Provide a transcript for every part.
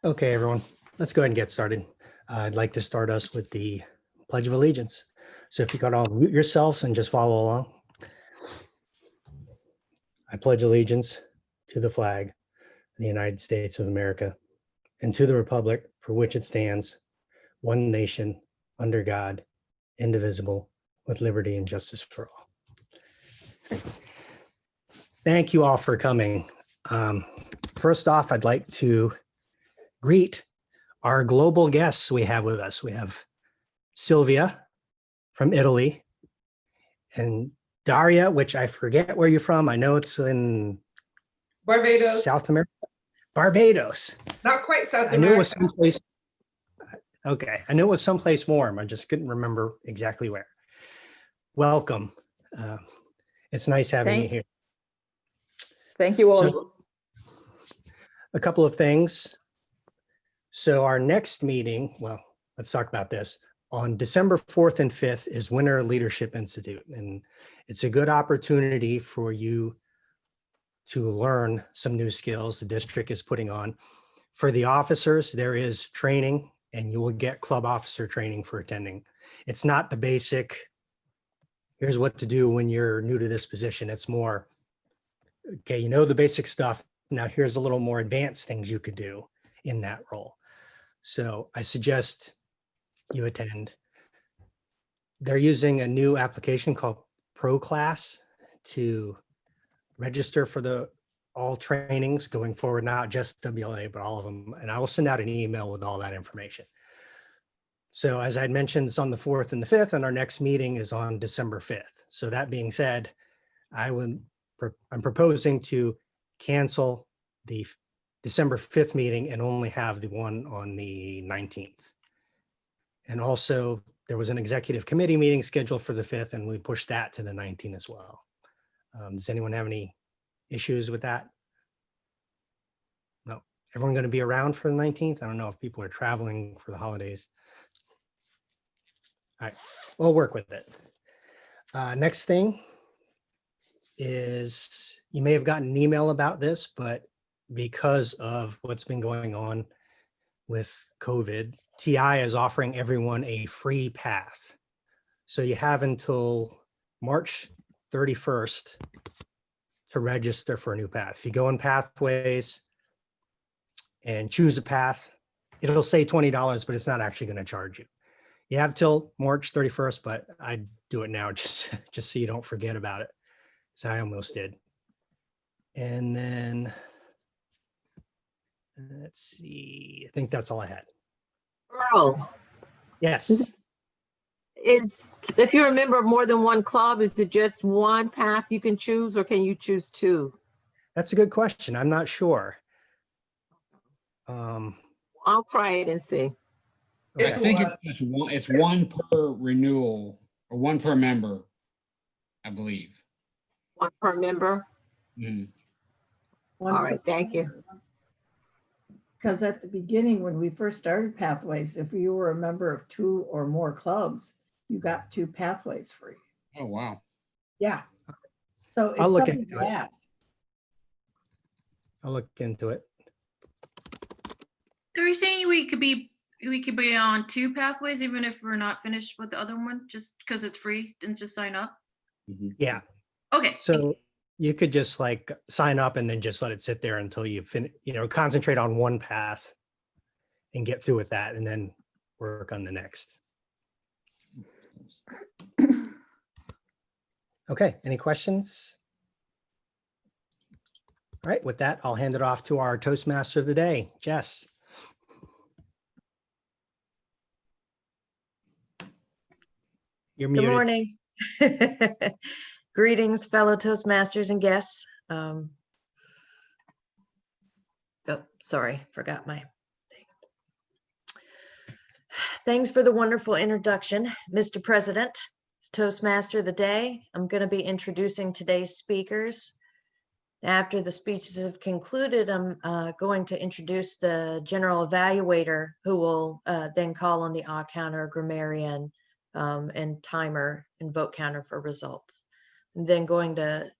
Okay, everyone, let's go ahead and get started. I'd like to start us with the Pledge of Allegiance. So if you could all mute yourselves and just follow along. I pledge allegiance to the flag of the United States of America and to the republic for which it stands, one nation, under God, indivisible, with liberty and justice for all. Thank you all for coming. First off, I'd like to greet our global guests we have with us. We have Sylvia from Italy and Daria, which I forget where you're from. I know it's in Barbados. South America. Barbados. Not quite South America. I knew it was someplace. Okay, I knew it was someplace warm. I just couldn't remember exactly where. Welcome. It's nice having you here. Thank you all. So, a couple of things. So our next meeting, well, let's talk about this. On December 4th and 5th is Winter Leadership Institute, and it's a good opportunity for you to learn some new skills the district is putting on. For the officers, there is training, and you will get club officer training for attending. It's not the basic, here's what to do when you're new to this position. It's more, okay, you know the basic stuff. Now here's a little more advanced things you could do in that role. So I suggest you attend. They're using a new application called ProClass to register for all trainings going forward, not just WLA, but all of them. And I will send out an email with all that information. So as I mentioned, it's on the 4th and the 5th, and our next meeting is on December 5th. So that being said, I'm proposing to cancel the December 5th meeting and only have the one on the 19th. And also there was an executive committee meeting scheduled for the 5th, and we pushed that to the 19th as well. Does anyone have any issues with that? No. Everyone going to be around for the 19th? I don't know if people are traveling for the holidays. All right, we'll work with it. Next thing is, you may have gotten an email about this, but because of what's been going on with COVID, TI is offering everyone a free path. So you have until March 31st to register for a new path. If you go in Pathways and choose a path, it'll say $20, but it's not actually going to charge you. You have till March 31st, but I do it now just so you don't forget about it. So I almost did. And then let's see, I think that's all I had. Earl, Yes. if you're a member of more than one club, is it just one path you can choose, or can you choose two? That's a good question. I'm not sure. I'll try it and see. Okay. It's I think a lot. it's one per renewal or one per member, I believe. One per member? Mm. All right, thank you. Because at the beginning, when we first started Pathways, if you were a member of 2 or more clubs, you got 2 pathways free. Oh, wow. Yeah. So it's I'll look something into to it. ask. I'll look into it. So you're saying we could be on 2 pathways even if we're not finished with the other one, just because it's free and just sign up? Mhm. Yeah. Okay. So you could just like sign up and then just let it sit there until you finish, concentrate on one path and get through with that and then work on the next. Okay, any questions? All right, with that, I'll hand it off to our Toastmaster of the day, Jess. You're Good muted. morning. Greetings, fellow Toastmasters and guests. Oh, sorry, forgot my thing. Thanks for the wonderful introduction, Mr. President. It's Toastmaster of the Day. I'm going to be introducing today's speakers. After the speeches have concluded, I'm going to introduce the general evaluator, who will then call on the odd counter, grammarian, and timer and vote counter for results. I'm then going to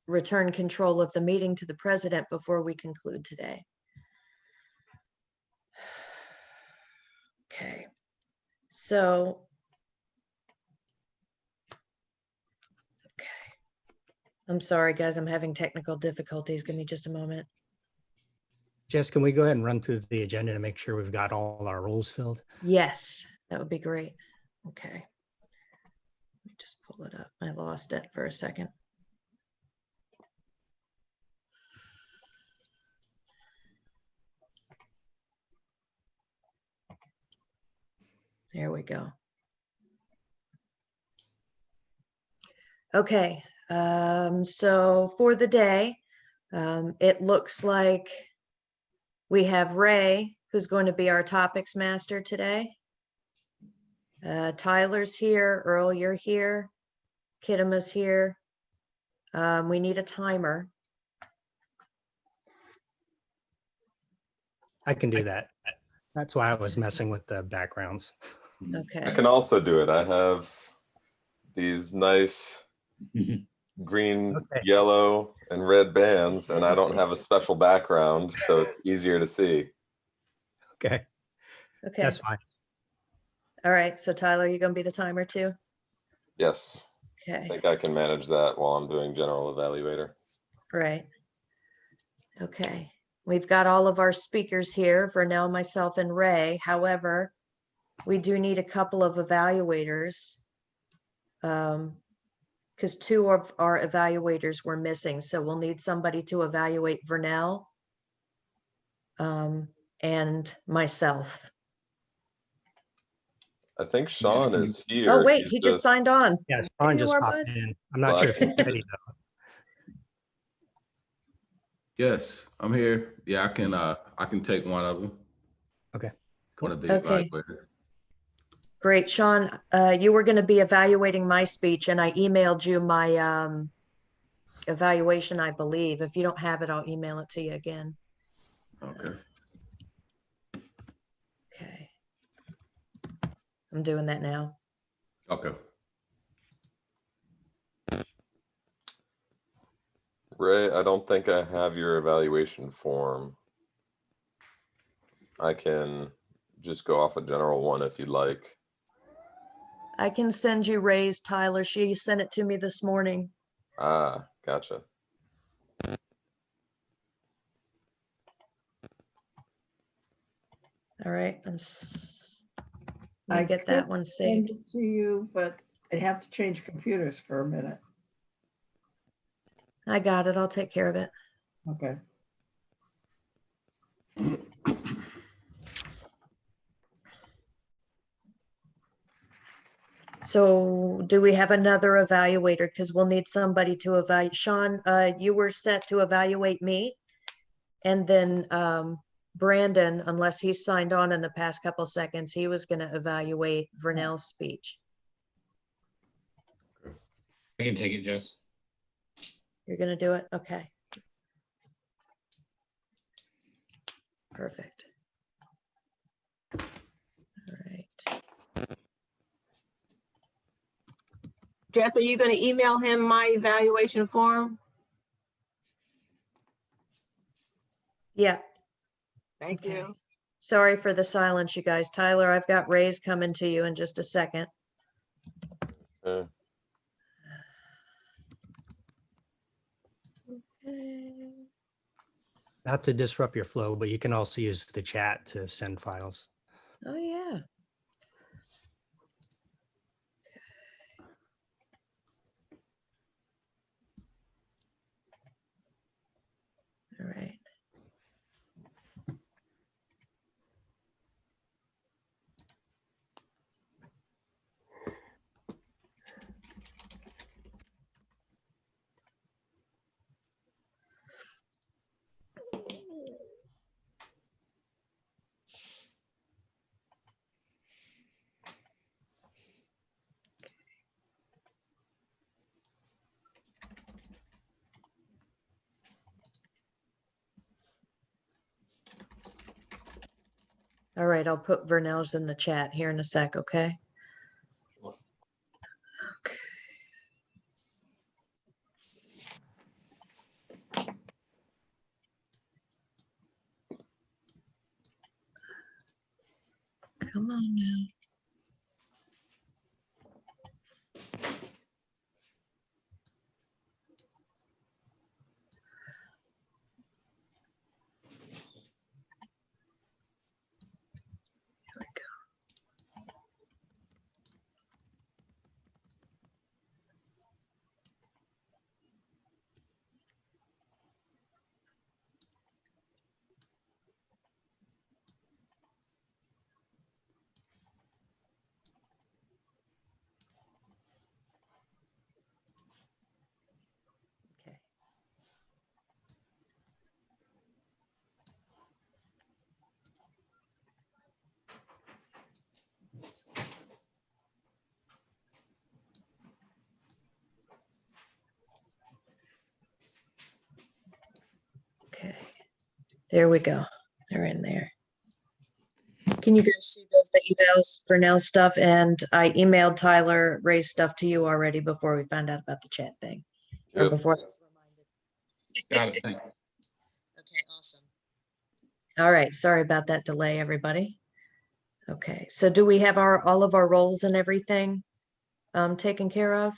return control of the meeting to the president before we conclude today. So. Okay. I'm sorry, guys, I'm having technical difficulties. Give me just a moment. Jess, can we go ahead and run through the agenda to make sure we've got all our roles filled? Yes, that would be great. Okay. Let me just pull it up. I lost it for a second. There we go. Okay, so for the day, it looks like we have Ray, who's going to be our topics master today. Tyler's here, Earl, you're here, Kittama's here. We need a timer. I can do that. That's why I was messing with the backgrounds. I Okay, can also do it. I have these nice green, Okay. yellow, and red bands, and I don't have a special background, so it's easier to see. Okay, okay. that's fine. All right, so Tyler, you're gonna be the timer too? Yes, I Okay, think I can manage that while I'm doing general evaluator. right. Okay, we've got all of our speakers here for now, myself and Ray. However, we do need a couple of evaluators. Because two of our evaluators were missing, so we'll need somebody to evaluate Vernell and myself. I think Sean is here. Oh, wait, He's he just signed on. Yeah, Hey, Sean just you are, popped bud. in. I'm not sure if he's ready though. Yes, I'm here. Yeah, I can take one of them. Okay, One cool. of the Okay. evaluators. Great, Sean, you were gonna be evaluating my speech and I emailed you my evaluation, I believe. If you don't have it, I'll email it to you again. Okay. Okay. I'm doing that now. Okay. Ray, I don't think I have your evaluation form. I can just go off a general one if you'd like. I can send you Ray's, Tyler. She sent it to me this morning. Ah, gotcha. All right, let me get could that one send saved. it to you, but I'd have to change computers for a minute. I got it. I'll take care of it. Okay. So do we have another evaluator? Because we'll need somebody to evaluate. Sean, you were set to evaluate me. And then Brandon, unless he's signed on in the past couple seconds, he was going to evaluate Vernell's speech. I can take it, Jess. You're going to do it? Okay. Perfect. All right. Jess, are you going to email him my evaluation form? Yeah. Thank Okay. you. Sorry for the silence, you guys. Tyler, I've got Ray's coming to you in just a second. Eh, Not to disrupt your flow, but you can also use the chat to send files. Oh, yeah. All right. All right, I'll put Vernell's in the chat here in a sec, okay? Okay. Come on now. There we go. They're in there. Can you guys see those, the evals for now stuff? And I emailed Tyler Ray's stuff to you already before we found out about the chat thing. Or Yep. before I was reminded. Got it. Thank you. Okay, awesome. All right, sorry about that delay, everybody. Okay, so do we have all of our roles and everything taken care of?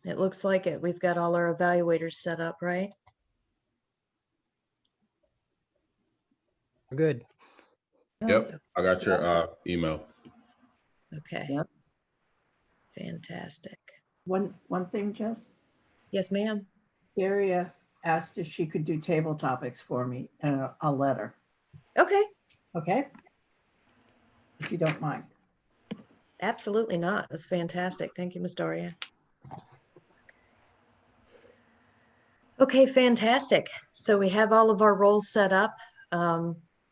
It looks like it. We've got all our evaluators set up, right? We're good. Yep, I got your email. Okay. Yep. Fantastic. One thing, Jess, Yes, ma'am. Daria asked if she could do table topics for me, and I'll let her. Okay, Okay? If you don't mind. absolutely not. That's fantastic. Thank you, Ms. Doria. Okay, fantastic. So we have all of our roles set up.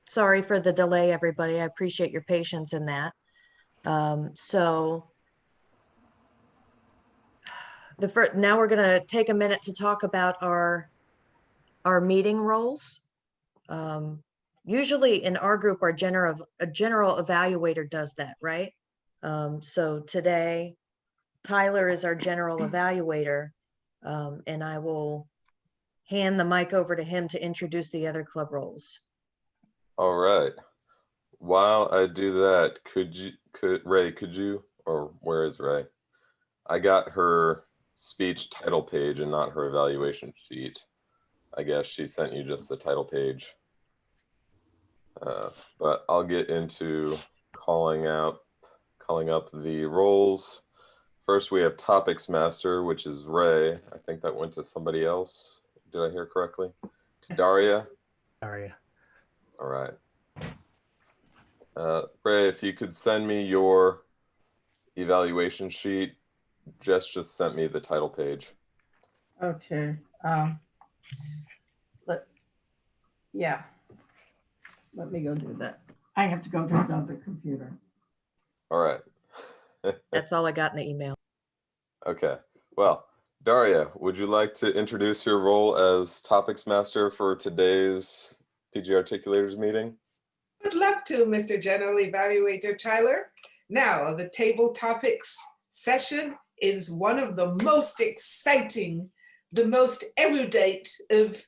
Sorry for the delay, everybody. I appreciate your patience in that. So now we're going to take a minute to talk about our meeting roles. Usually in our group, a general evaluator does that, right? So today, Tyler is our general evaluator, and I will hand the mic over to him to introduce the other club roles. All right. While I do that, Ray, or where is Ray? I got her speech title page and not her evaluation sheet. I guess she sent you just the title page. But I'll get into calling up the roles. First, we have Topics Master, which is Ray. I think that went to somebody else. Did I hear correctly? To Daria? Daria. All right. Ray, if you could send me your evaluation sheet. Jess just sent me the title page. Okay. Let me go do that. I have to go to another computer. All right. That's all I got in the email. Okay. Well, Daria, would you like to introduce your role as Topics Master for today's PGArticulators meeting? Would love to, Mr. General Evaluator Tyler. Now, the table topics session is one of the most exciting, the most erudite of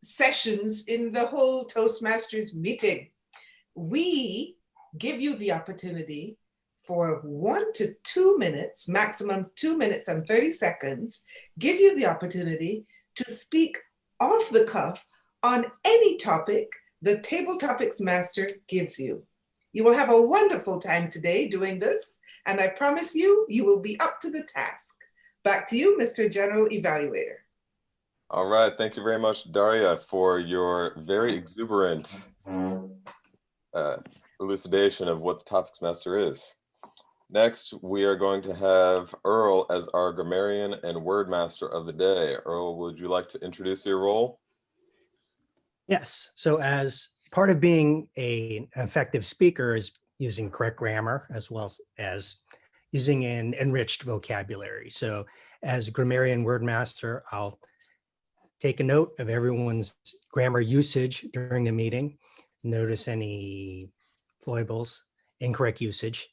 sessions in the whole Toastmasters meeting. We give you the opportunity for 1 to 2 minutes, maximum 2 minutes and 30 seconds, give you the opportunity to speak off the cuff on any topic the Table Topics Master gives you. You will have a wonderful time today doing this, and I promise you, you will be up to the task. Back to you, Mr. General Evaluator. All right. Thank you very much, Daria, for your very exuberant elucidation of what the Topics Master is. Next, we are going to have Earl as our grammarian and word master of the day. Earl, would you like to introduce your role? Yes. So as part of being an effective speaker is using correct grammar as well as using an enriched vocabulary. So as grammarian word master, I'll take a note of everyone's grammar usage during the meeting, notice any foibles, incorrect usage,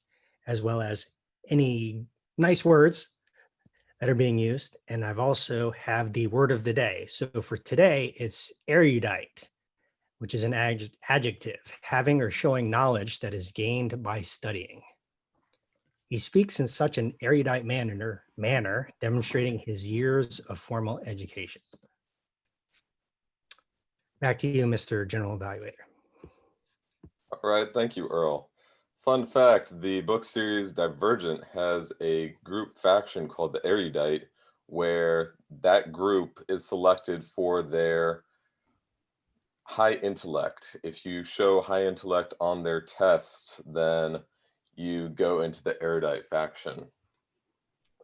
as well as any nice words that are being used. And I've also have the word of the day. So for today, it's erudite, which is an adjective, having or showing knowledge that is gained by studying. He speaks in such an erudite manner, demonstrating his years of formal education. Back to you, Mr. General Evaluator. All right. Thank you, Earl. Fun fact, the book series Divergent has a group faction called the Erudite, where that group is selected for their high intellect. If you show high intellect on their test, then you go into the Erudite faction.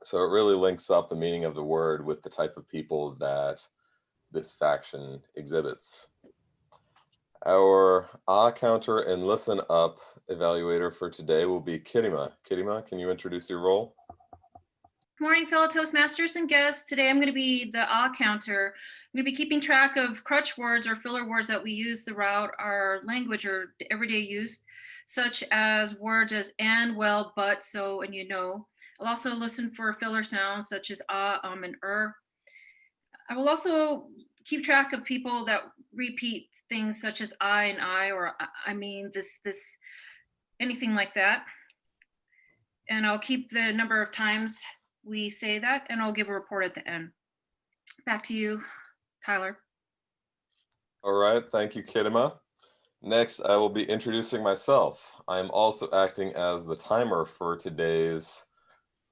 So it really links up the meaning of the word with the type of people that this faction exhibits. Our counter and listen up evaluator for today will be Kittima. Kittima, can you introduce your role? Good morning, fellow Toastmasters and guests. Today I'm going to be the counter. I'm going to be keeping track of crutch words or filler words that we use throughout our language or everyday use, such as words as and, well, but, so, and you know. I'll also listen for filler sounds such as and I will also keep track of people that repeat things such as I and I, or I mean, this, anything like that. And I'll keep the number of times we say that, and I'll give a report at the end. Back to you, Tyler. All right, thank you, Kidima. Next, I will be introducing myself. I am also acting as the timer for today's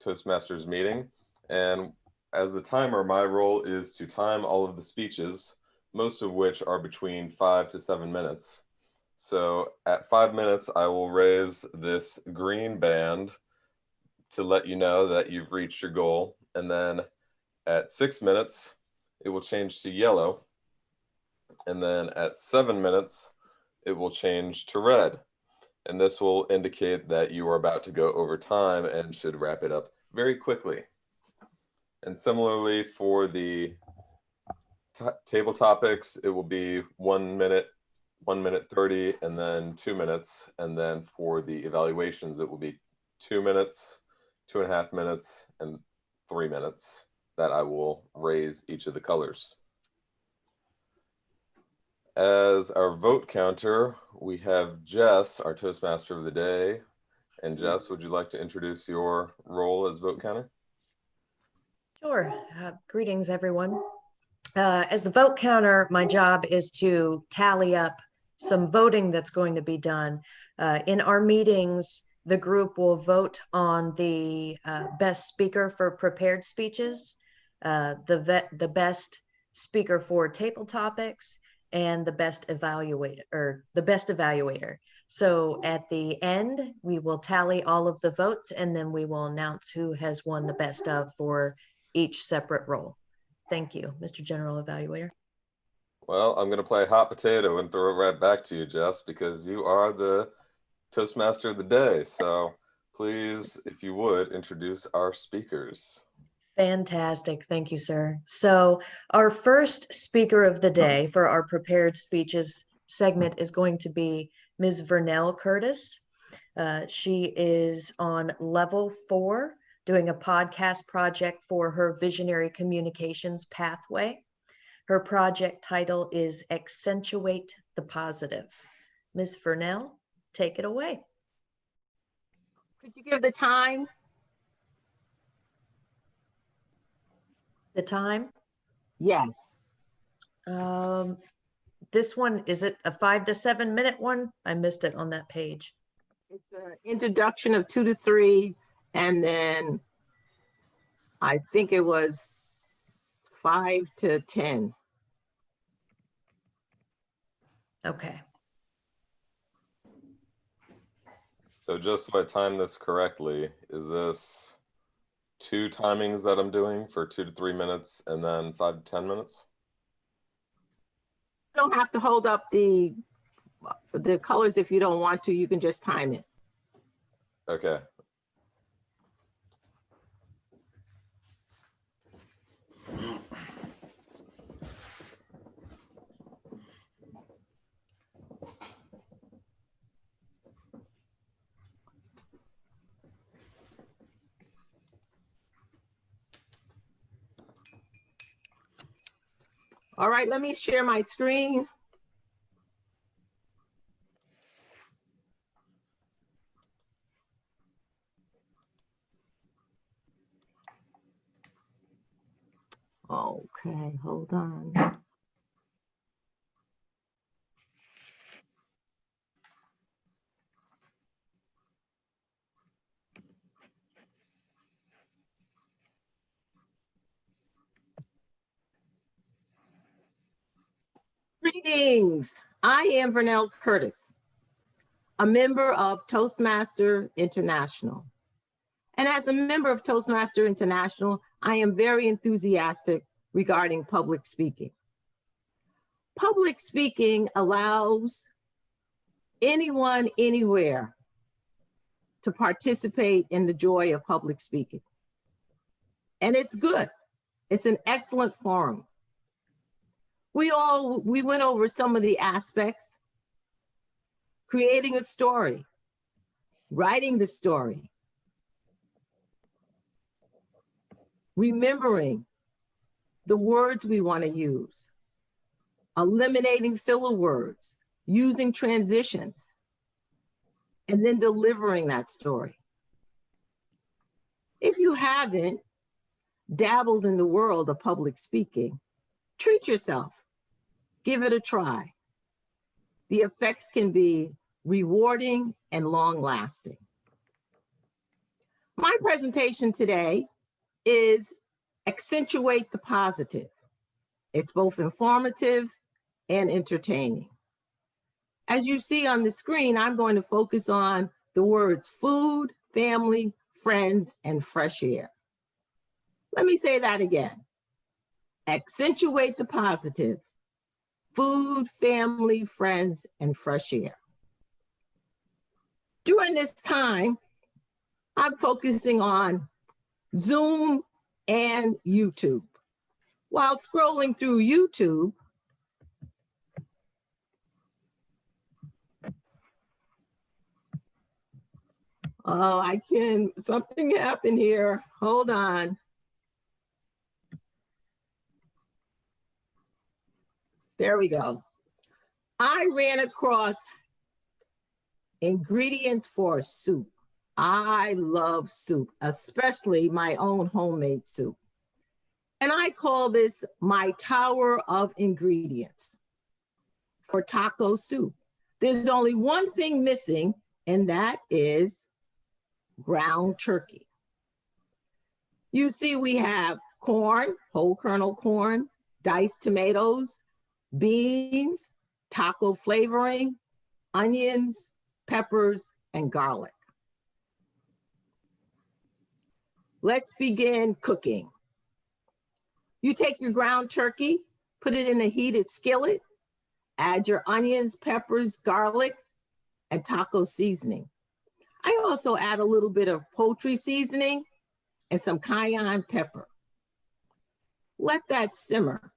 Toastmasters meeting. And as the timer, my role is to time all of the speeches, most of which are between 5 to 7 minutes. So at 5 minutes, I will raise this green band to let you know that you've reached your goal. And then at 6 minutes, it will change to yellow. And then at 7 minutes, it will change to red. And this will indicate that you are about to go over time and should wrap it up very quickly. And similarly for the table topics, it will be 1 minute, 1 minute 30, and then 2 minutes. And then for the evaluations, it will be 2 minutes, 2.5 minutes, and 3 minutes that I will raise each of the colors. As our vote counter, we have Jess, our Toastmaster of the day. And Jess, would you like to introduce your role as vote counter? Sure. Greetings, everyone. As the vote counter, my job is to tally up some voting that's going to be done. In our meetings, the group will vote on the best speaker for prepared speeches, the best speaker for table topics, and the best evaluator. So at the end, we will tally all of the votes, and then we will announce who has won the best of for each separate role. Thank you, Mr. General Evaluator. Well, I'm going to play hot potato and throw it right back to you, Jess, because you are the Toastmaster of the day. So please, if you would, introduce our speakers. Fantastic. Thank you, sir. So our first speaker of the day for our prepared speeches segment is going to be Ms. Vernell Curtis. She is on level 4, doing a podcast project for her Visionary Communications Pathway. Her project title is Accentuate the Positive. Ms. Vernell, take it away. Could you give the time? The time? Yes. This one, is it a 5 to 7 minute one? I missed it on that page. It's an introduction of 2 to 3, and then I think it was 5 to 10. Okay. So just so I time this correctly, is this 2 timings that I'm doing for 2 to 3 minutes and then 5 to 10 minutes? You don't have to hold up the colors if you don't want to. You can just time it. Okay. All right, let me share my screen. Okay, hold on. Greetings. I am Vernell Curtis, a member of Toastmaster International. And as a member of Toastmaster International, I am very enthusiastic regarding public speaking. Public speaking allows anyone, anywhere to participate in the joy of public speaking. and it's good. It's an excellent forum. We went over some of the aspects: creating a story, writing the story, remembering the words we want to use, eliminating filler words, using transitions, and then delivering that story. If you haven't dabbled in the world of public speaking, treat yourself. Give it a try. The effects can be rewarding and long-lasting. My presentation today is Accentuate the Positive. It's both informative and entertaining. As you see on the screen, I'm going to focus on the words food, family, friends, and fresh air. Let me say that again. Accentuate the positive. Food, family, friends, and fresh air. During this time, I'm focusing on Zoom and YouTube. While scrolling through YouTube, something happened here. Hold on. There we go. I ran across ingredients for soup. I love soup, especially my own homemade soup. And I call this my tower of ingredients for taco soup. There's only one thing missing, and that is ground turkey. You see, we have corn, whole kernel corn, diced tomatoes, beans, taco flavoring, onions, peppers, and garlic. Let's begin cooking. You take your ground turkey, put it in a heated skillet, add your onions, peppers, garlic, and taco seasoning. I also add a little bit of poultry seasoning and some cayenne pepper. Let that simmer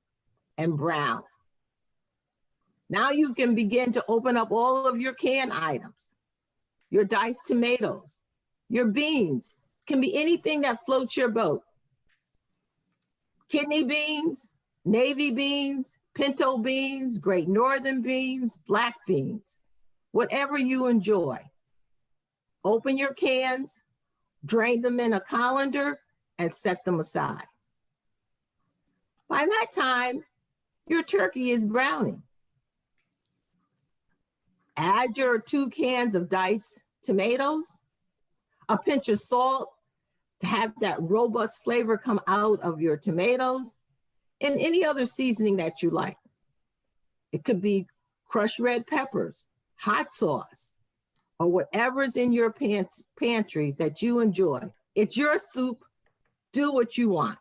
and brown. Now you can begin to open up all of your canned items, your diced tomatoes, your beans, can be anything that floats your boat. Kidney beans, navy beans, pinto beans, great northern beans, black beans, whatever you enjoy. Open your cans, drain them in a colander, and set them aside. By that time, your turkey is browning. Add your 2 cans of diced tomatoes, a pinch of salt to have that robust flavor come out of your tomatoes, and any other seasoning that you like. It could be crushed red peppers, hot sauce, or whatever's in your pantry that you enjoy. It's your soup. Do what you want.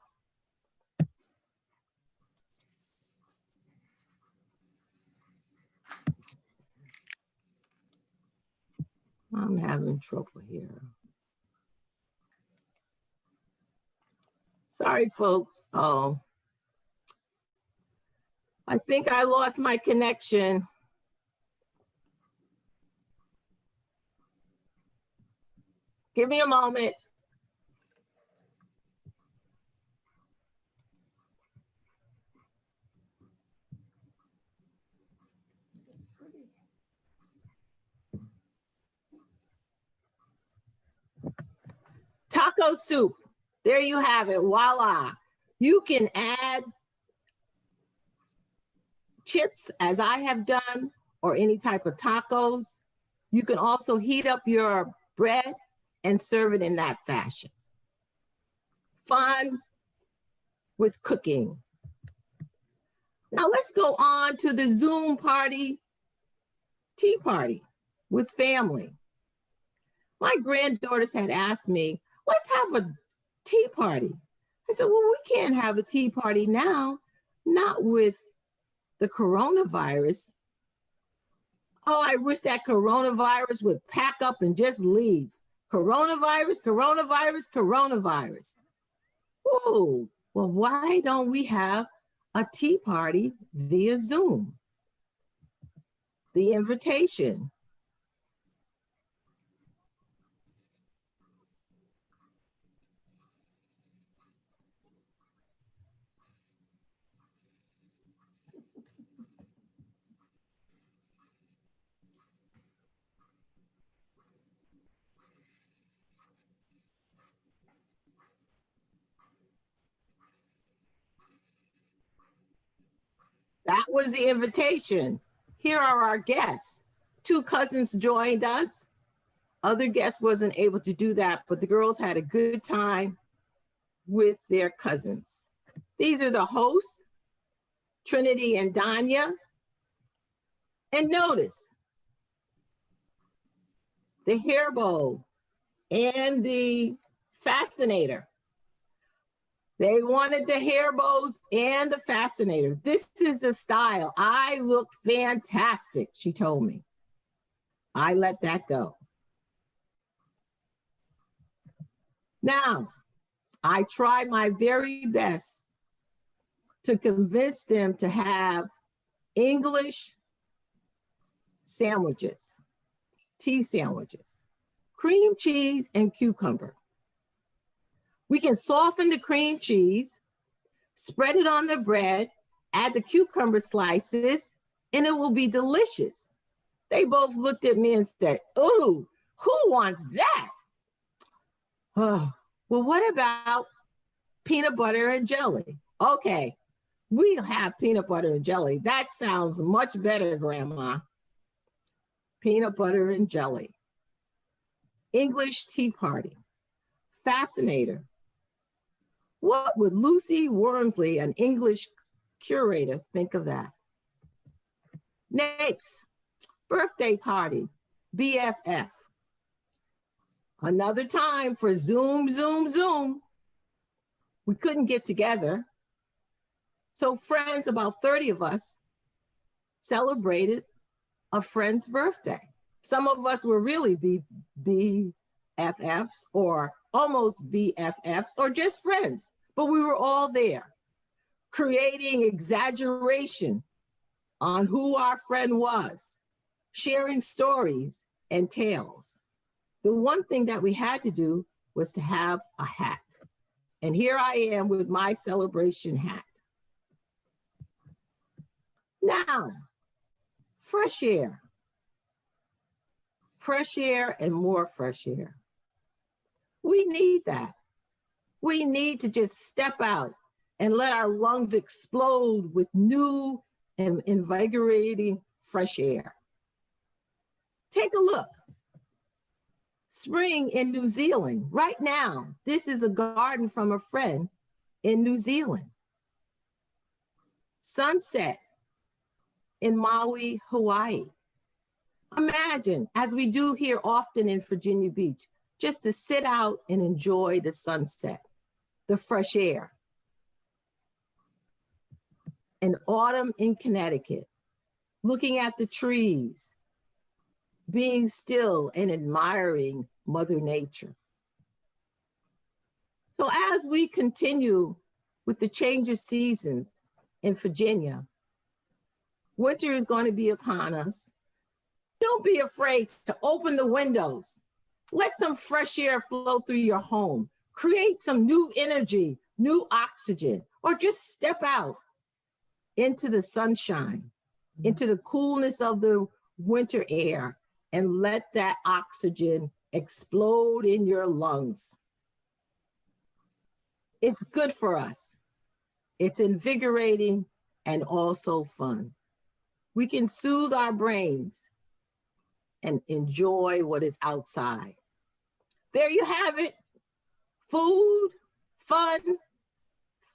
I'm having trouble here. Sorry, folks. Oh, I think I lost my connection. Give me a moment. Taco soup. There you have it. Voila. You can add chips, as I have done, or any type of tacos. You can also heat up your bread and serve it in that fashion. Fun with cooking. Now let's go on to the Zoom party, tea party with family. My granddaughters had asked me, let's have a tea party. I said, well, we can't have a tea party now, not with the coronavirus. Oh, I wish that coronavirus would pack up and just leave. Coronavirus, coronavirus, coronavirus. Oh, well, why don't we have a tea party via Zoom? The invitation. That was the invitation. Here are our guests. 2 cousins joined us. Other guests wasn't able to do that, but the girls had a good time with their cousins. These are the hosts, Trinity and Danya. And notice the hair bow and the fascinator. They wanted the hair bows and the fascinator. This is the style. I look fantastic, she told me. I let that go. Now, I tried my very best to convince them to have English sandwiches, tea sandwiches, cream cheese and cucumber. We can soften the cream cheese, spread it on the bread, add the cucumber slices, and it will be delicious. They both looked at me and said, "Ooh, who wants that?" Oh, well, what about peanut butter and jelly? Okay, we'll have peanut butter and jelly. That sounds much better, Grandma. Peanut butter and jelly. English tea party. Fascinator. What would Lucy Wormsley, an English curator, think of that? Next, birthday party, BFF. Another time for Zoom, Zoom, Zoom. We couldn't get together. So friends, about 30 of us, celebrated a friend's birthday. Some of us were really BFFs or almost BFFs or just friends, but we were all there, creating exaggeration on who our friend was, sharing stories and tales. The one thing that we had to do was to have a hat. And here I am with my celebration hat. Now, fresh air. Fresh air and more fresh air. We need that. We need to just step out and let our lungs explode with new and invigorating fresh air. Take a look. Spring in New Zealand. Right now, this is a garden from a friend in New Zealand. Sunset in Maui, Hawaii. Imagine, as we do here often in Virginia Beach, just to sit out and enjoy the sunset, the fresh air. An autumn in Connecticut, looking at the trees, being still and admiring Mother Nature. So as we continue with the change of seasons in Virginia, winter is going to be upon us. Don't be afraid to open the windows. Let some fresh air flow through your home. Create some new energy, new oxygen, or just step out into the sunshine, into the coolness of the winter air, and let that oxygen explode in your lungs. It's good for us. It's invigorating and also fun. We can soothe our brains and enjoy what is outside. There you have it. Food, fun,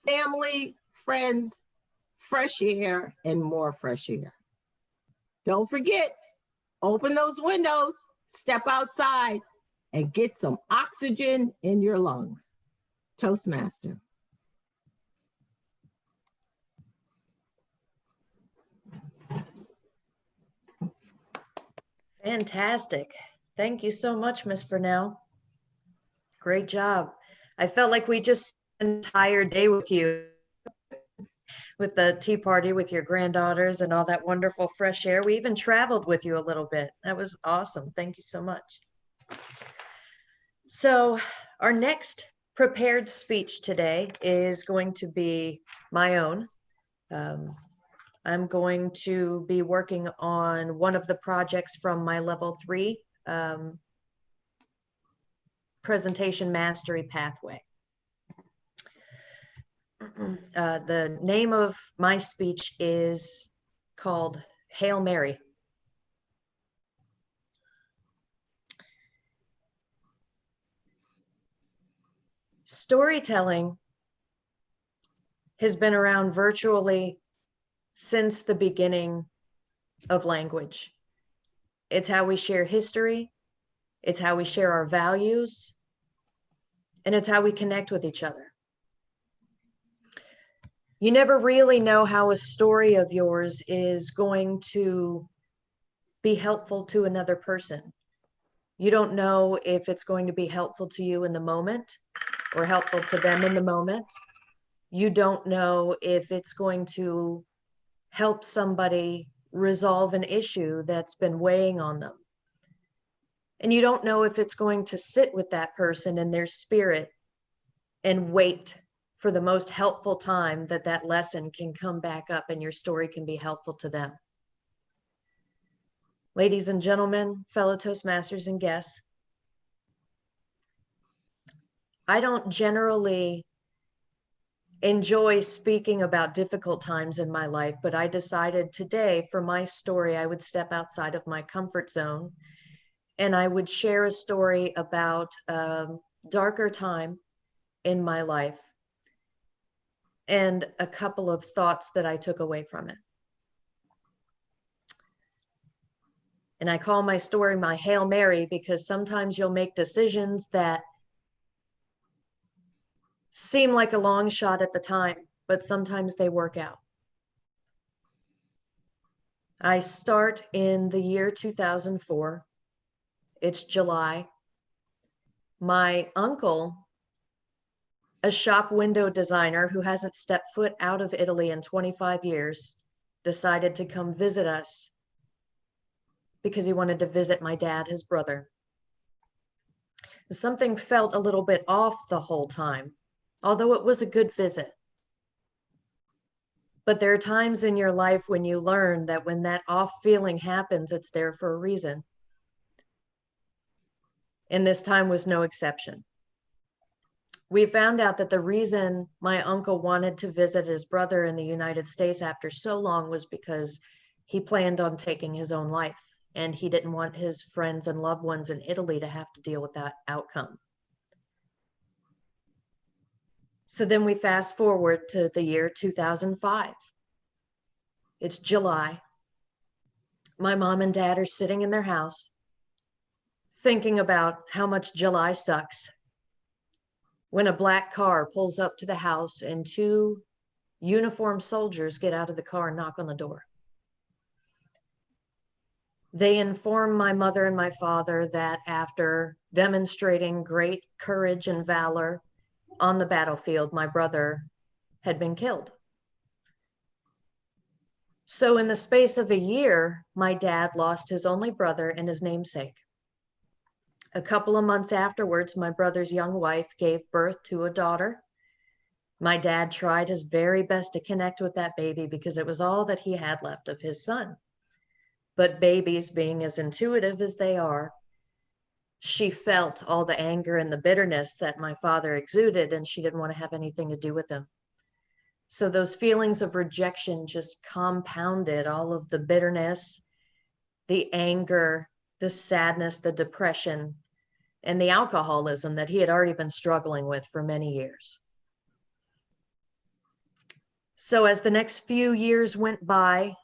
family, friends, fresh air, and more fresh air. Don't forget, open those windows, step outside, and get some oxygen in your lungs. Toastmaster. Fantastic. Thank you so much, Miss Burnell. Great job. I felt like we just entire day with you, with the tea party with your granddaughters and all that wonderful fresh air. We even traveled with you a little bit. That was awesome. Thank you so much. So our next prepared speech today is going to be my own. I'm going to be working on one of the projects from my level 3 presentation mastery pathway. The name of my speech is called Hail Mary. Storytelling has been around virtually since the beginning of language. It's how we share history, it's how we share our values, and it's how we connect with each other. You never really know how a story of yours is going to be helpful to another person. You don't know if it's going to be helpful to you in the moment or helpful to them in the moment. You don't know if it's going to help somebody resolve an issue that's been weighing on them. And you don't know if it's going to sit with that person in their spirit and wait for the most helpful time that that lesson can come back up and your story can be helpful to them. Ladies and gentlemen, fellow Toastmasters and guests, I don't generally enjoy speaking about difficult times in my life, but I decided today for my story, I would step outside of my comfort zone and I would share a story about a darker time in my life and a couple of thoughts that I took away from it. And I call my story my Hail Mary because sometimes you'll make decisions that seem like a long shot at the time, but sometimes they work out. I start in the year 2004. It's July. My uncle, a shop window designer who hasn't stepped foot out of Italy in 25 years, decided to come visit us because he wanted to visit my dad, his brother. Something felt a little bit off the whole time, although it was a good visit. But there are times in your life when you learn that when that off feeling happens, it's there for a reason. And this time was no exception. We found out that the reason my uncle wanted to visit his brother in the United States after so long was because he planned on taking his own life, and he didn't want his friends and loved ones in Italy to have to deal with that outcome. So then we fast forward to the year 2005. It's July. My mom and dad are sitting in their house thinking about how much July sucks when a black car pulls up to the house and 2 uniformed soldiers get out of the car and knock on the door. They inform my mother and my father that after demonstrating great courage and valor on the battlefield, my brother had been killed. So in the space of a year, my dad lost his only brother and his namesake. A couple of months afterwards, my brother's young wife gave birth to a daughter. My dad tried his very best to connect with that baby because it was all that he had left of his son. But babies, being as intuitive as they are, she felt all the anger and the bitterness that my father exuded, and she didn't want to have anything to do with him. So those feelings of rejection just compounded all of the bitterness, the anger, the sadness, the depression, and the alcoholism that he had already been struggling with for many years. So as the next few years went by,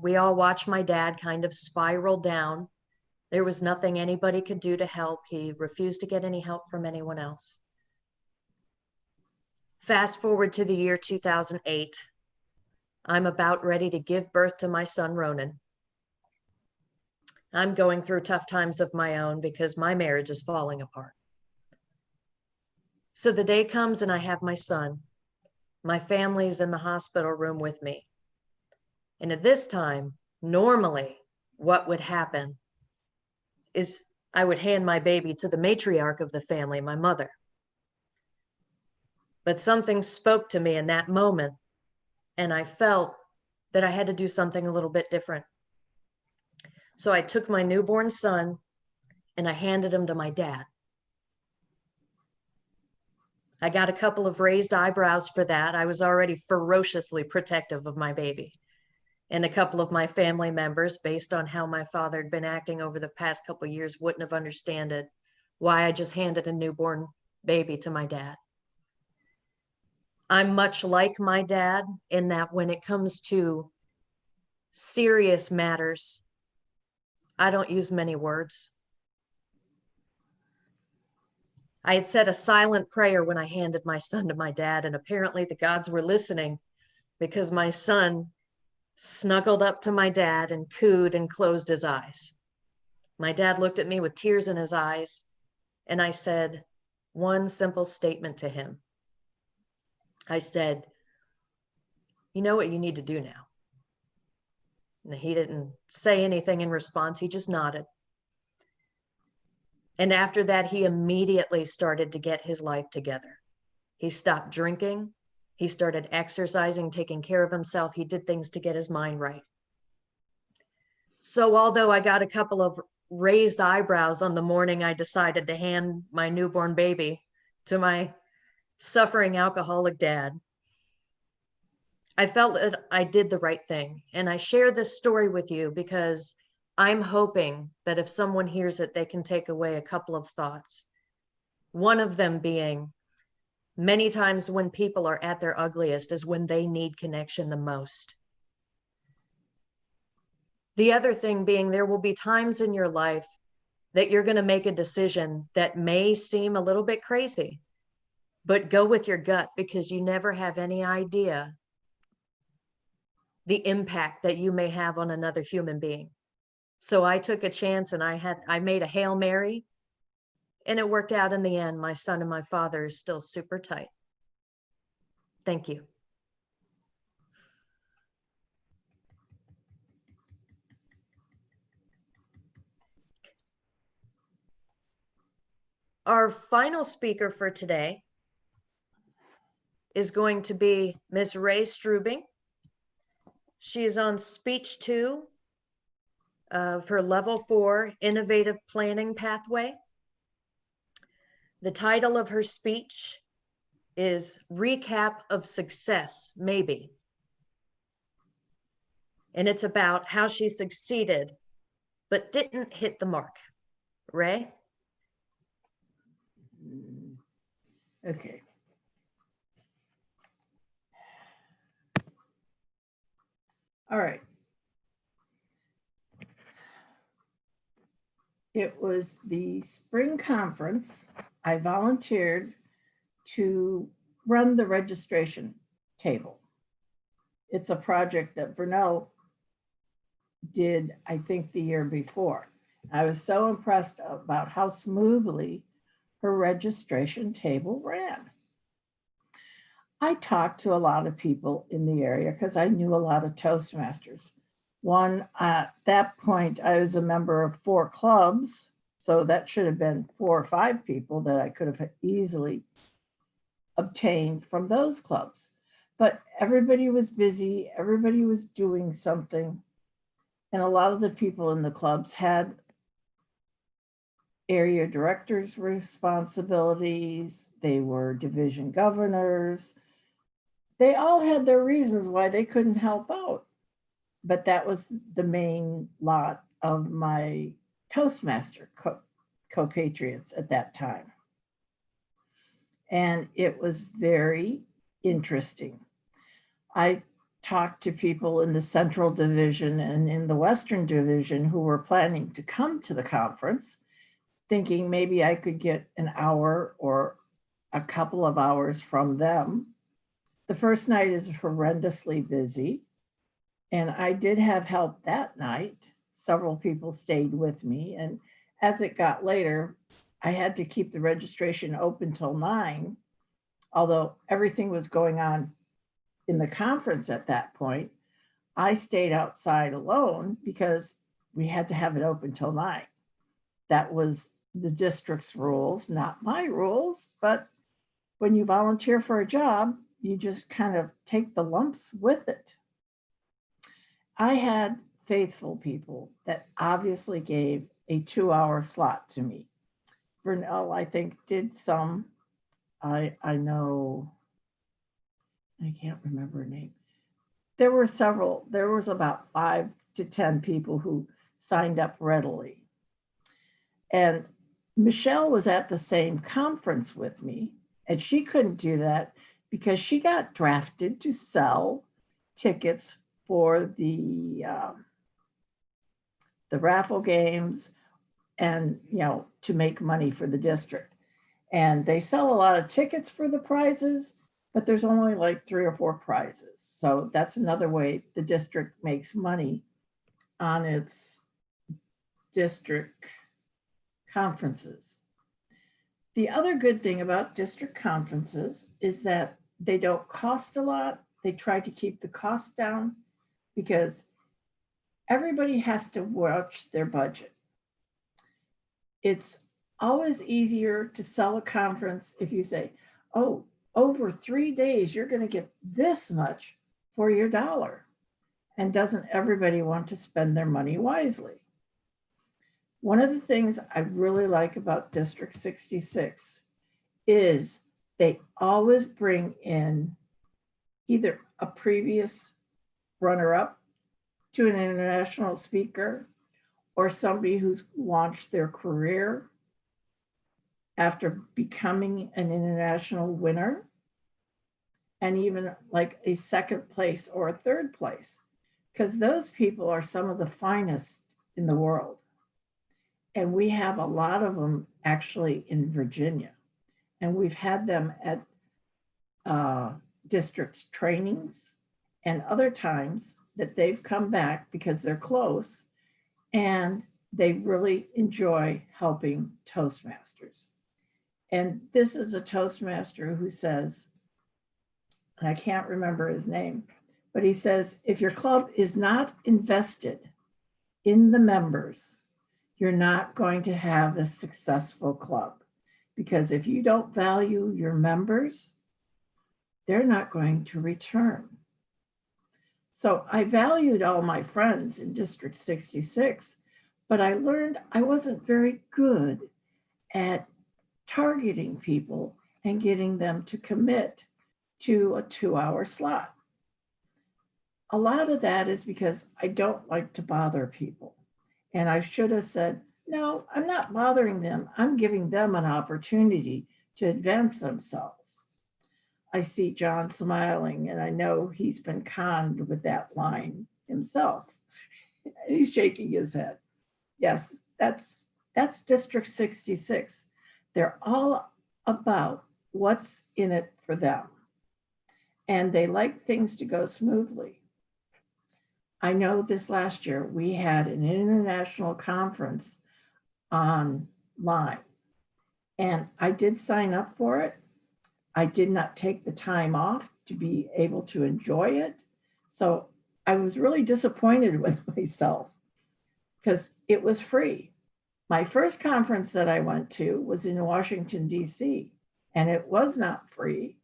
we all watched my dad kind of spiral down. There was nothing anybody could do to help. He refused to get any help from anyone else. Fast forward to the year 2008. I'm about ready to give birth to my son, Ronan. I'm going through tough times of my own because my marriage is falling apart. So the day comes and I have my son. My family's in the hospital room with me. And at this time, normally what would happen is I would hand my baby to the matriarch of the family, my mother. But something spoke to me in that moment, and I felt that I had to do something a little bit different. So I took my newborn son and I handed him to my dad. I got a couple of raised eyebrows for that. I was already ferociously protective of my baby. And a couple of my family members, based on how my father had been acting over the past couple of years, wouldn't have understood why I just handed a newborn baby to my dad. I'm much like my dad in that when it comes to serious matters, I don't use many words. I had said a silent prayer when I handed my son to my dad, and apparently the gods were listening, because my son snuggled up to my dad and cooed and closed his eyes. My dad looked at me with tears in his eyes, and I said one simple statement to him. I said, "You know what you need to do now." And he didn't say anything in response. He just nodded. And after that, he immediately started to get his life together. He stopped drinking. He started exercising, taking care of himself. He did things to get his mind right. So although I got a couple of raised eyebrows on the morning I decided to hand my newborn baby to my suffering alcoholic dad, I felt that I did the right thing. And I share this story with you because I'm hoping that if someone hears it, they can take away a couple of thoughts. One of them being, many times when people are at their ugliest is when they need connection the most. The other thing being, there will be times in your life that you're going to make a decision that may seem a little bit crazy, but go with your gut, because you never have any idea the impact that you may have on another human being. So I took a chance and I made a Hail Mary, and it worked out in the end. My son and my father is still super tight. Thank you. Our final speaker for today is going to be Ms. Ray Strubing. She's on speech 2 of her level 4 innovative planning pathway. The title of her speech is Recap of Success, Maybe. And it's about how she succeeded, but didn't hit the mark. Ray? Okay. All right. It was the spring conference. I volunteered to run the registration table. It's a project that Vernell did, I think, the year before. I was so impressed about how smoothly her registration table ran. I talked to a lot of people in the area because I knew a lot of Toastmasters. One, at that point, I was a member of 4 clubs, so that should have been 4 or 5 people that I could have easily obtained from those clubs. But everybody was busy, everybody was doing something, and a lot of the people in the clubs had area directors' responsibilities, they were division governors. They all had their reasons why they couldn't help out. But that was the main lot of my Toastmaster compatriots at that time. And it was very interesting. I talked to people in the Central Division and in the Western Division who were planning to come to the conference, thinking maybe I could get an hour or a couple of hours from them. The first night is horrendously busy, and I did have help that night. Several people stayed with me, and as it got later, I had to keep the registration open till 9 Although everything was going on in the conference at that point, I stayed outside alone because we had to have it open till 9. That was the district's rules, not my rules. But when you volunteer for a job, you just kind of take the lumps with it. I had faithful people that obviously gave a 2-hour slot to me. Vernell, I think, did some. I know, I can't remember her name. There were several, there was about 5 to 10 people who signed up readily. And Michelle was at the same conference with me, and she couldn't do that because she got drafted to sell tickets for the raffle games and, you know, to make money for the district. And they sell a lot of tickets for the prizes, but there's only like 3 or 4 prizes. So that's another way the district makes money on its district conferences. The other good thing about district conferences is that they don't cost a lot. They try to keep the cost down because everybody has to watch their budget. It's always easier to sell a conference if you say, oh, over 3 days, you're going to get this much for your dollar. And doesn't everybody want to spend their money wisely? One of the things I really like about District 66 is they always bring in either a previous runner-up to an international speaker or somebody who's launched their career after becoming an international winner, and even like a 2nd place or a 3rd place, because those people are some of the finest in the world. And we have a lot of them actually in Virginia. And we've had them at districts trainings and other times that they've come back because they're close and they really enjoy helping Toastmasters. And this is a Toastmaster who says, and I can't remember his name, but he says, if your club is not invested in the members, you're not going to have a successful club. Because if you don't value your members, they're not going to return. So I valued all my friends in District 66, but I learned I wasn't very good at targeting people and getting them to commit to a 2-hour slot. A lot of that is because I don't like to bother people. And I should have said, no, I'm not bothering them. I'm giving them an opportunity to advance themselves. I see John smiling, and I know he's been conned with that line himself. He's shaking his head. Yes, that's District 66. They're all about what's in it for them. And they like things to go smoothly. I know this last year we had an international conference online, and I did sign up for it. I did not take the time off to be able to enjoy it. So I was really disappointed with myself because it was free. My first conference that I went to was in Washington, D.C., and it was not free.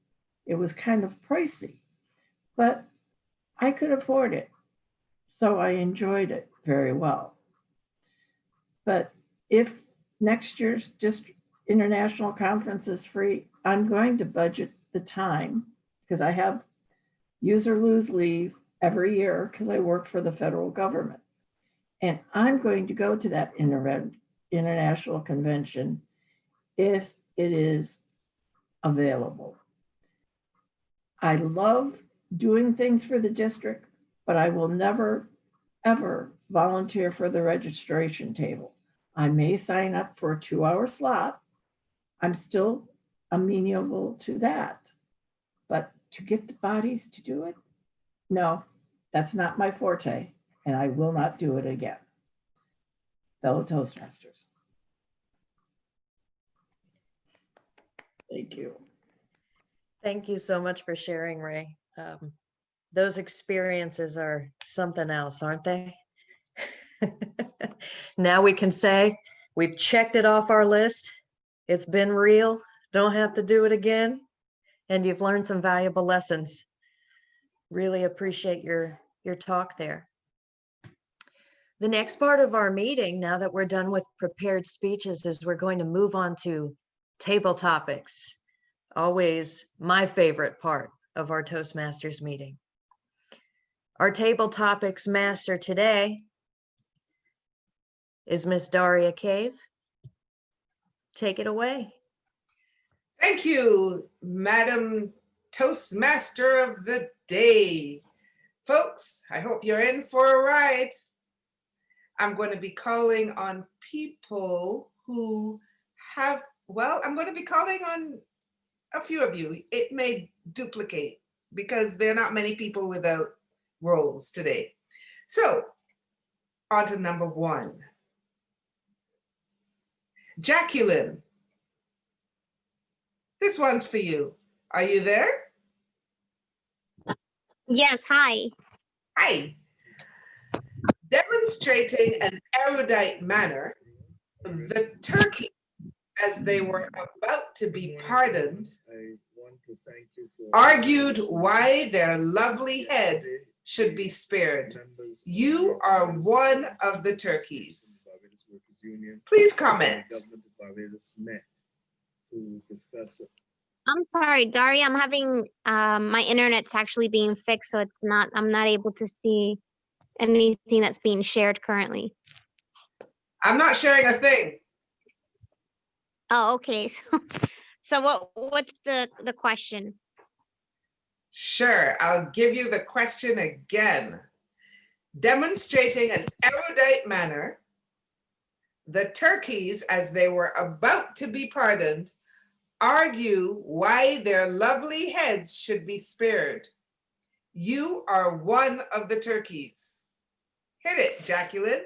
It was kind of pricey, but I could afford it. So I enjoyed it very well. But if next year's international conference is free, I'm going to budget the time because I have use or lose leave every year because I work for the federal government. And I'm going to go to that international convention if it is available. I love doing things for the district, but I will never, ever volunteer for the registration table. I may sign up for a 2-hour slot. I'm still amenable to that. But to get the bodies to do it, no, that's not my forte, and I will not do it again. Fellow Toastmasters. Thank you. Thank you so much for sharing, Ray. Those experiences are something else, aren't they? Now we can say we've checked it off our list. It's been real. Don't have to do it again. And you've learned some valuable lessons. Really appreciate your talk there. The next part of our meeting, now that we're done with prepared speeches, is we're going to move on to table topics. Always my favorite part of our Toastmasters meeting. Our table topics master today is Miss Daria Cave. Take it away. Thank you, Madam Toastmaster of the Day. Folks, I hope you're in for a ride. I'm going to be calling on people who have, well, I'm going to be calling on a few of you. It may duplicate because there are not many people without roles today. So, on to number one. Jacqueline, this one's for you. Are you there? Yes, hi. Hi. Demonstrating an erudite manner, the turkey, as they were about to be pardoned, argued why their lovely head should be spared. You are one of the turkeys. Please comment. I'm sorry, Daria, I'm having my internet's actually being fixed, so I'm not able to see anything that's being shared currently. I'm not sharing a thing. Oh, okay. So what's the question? Sure, I'll give you the question again. Demonstrating an erudite manner, the turkeys, as they were about to be pardoned, argue why their lovely heads should be spared. You are one of the turkeys. Hit it, Jacqueline.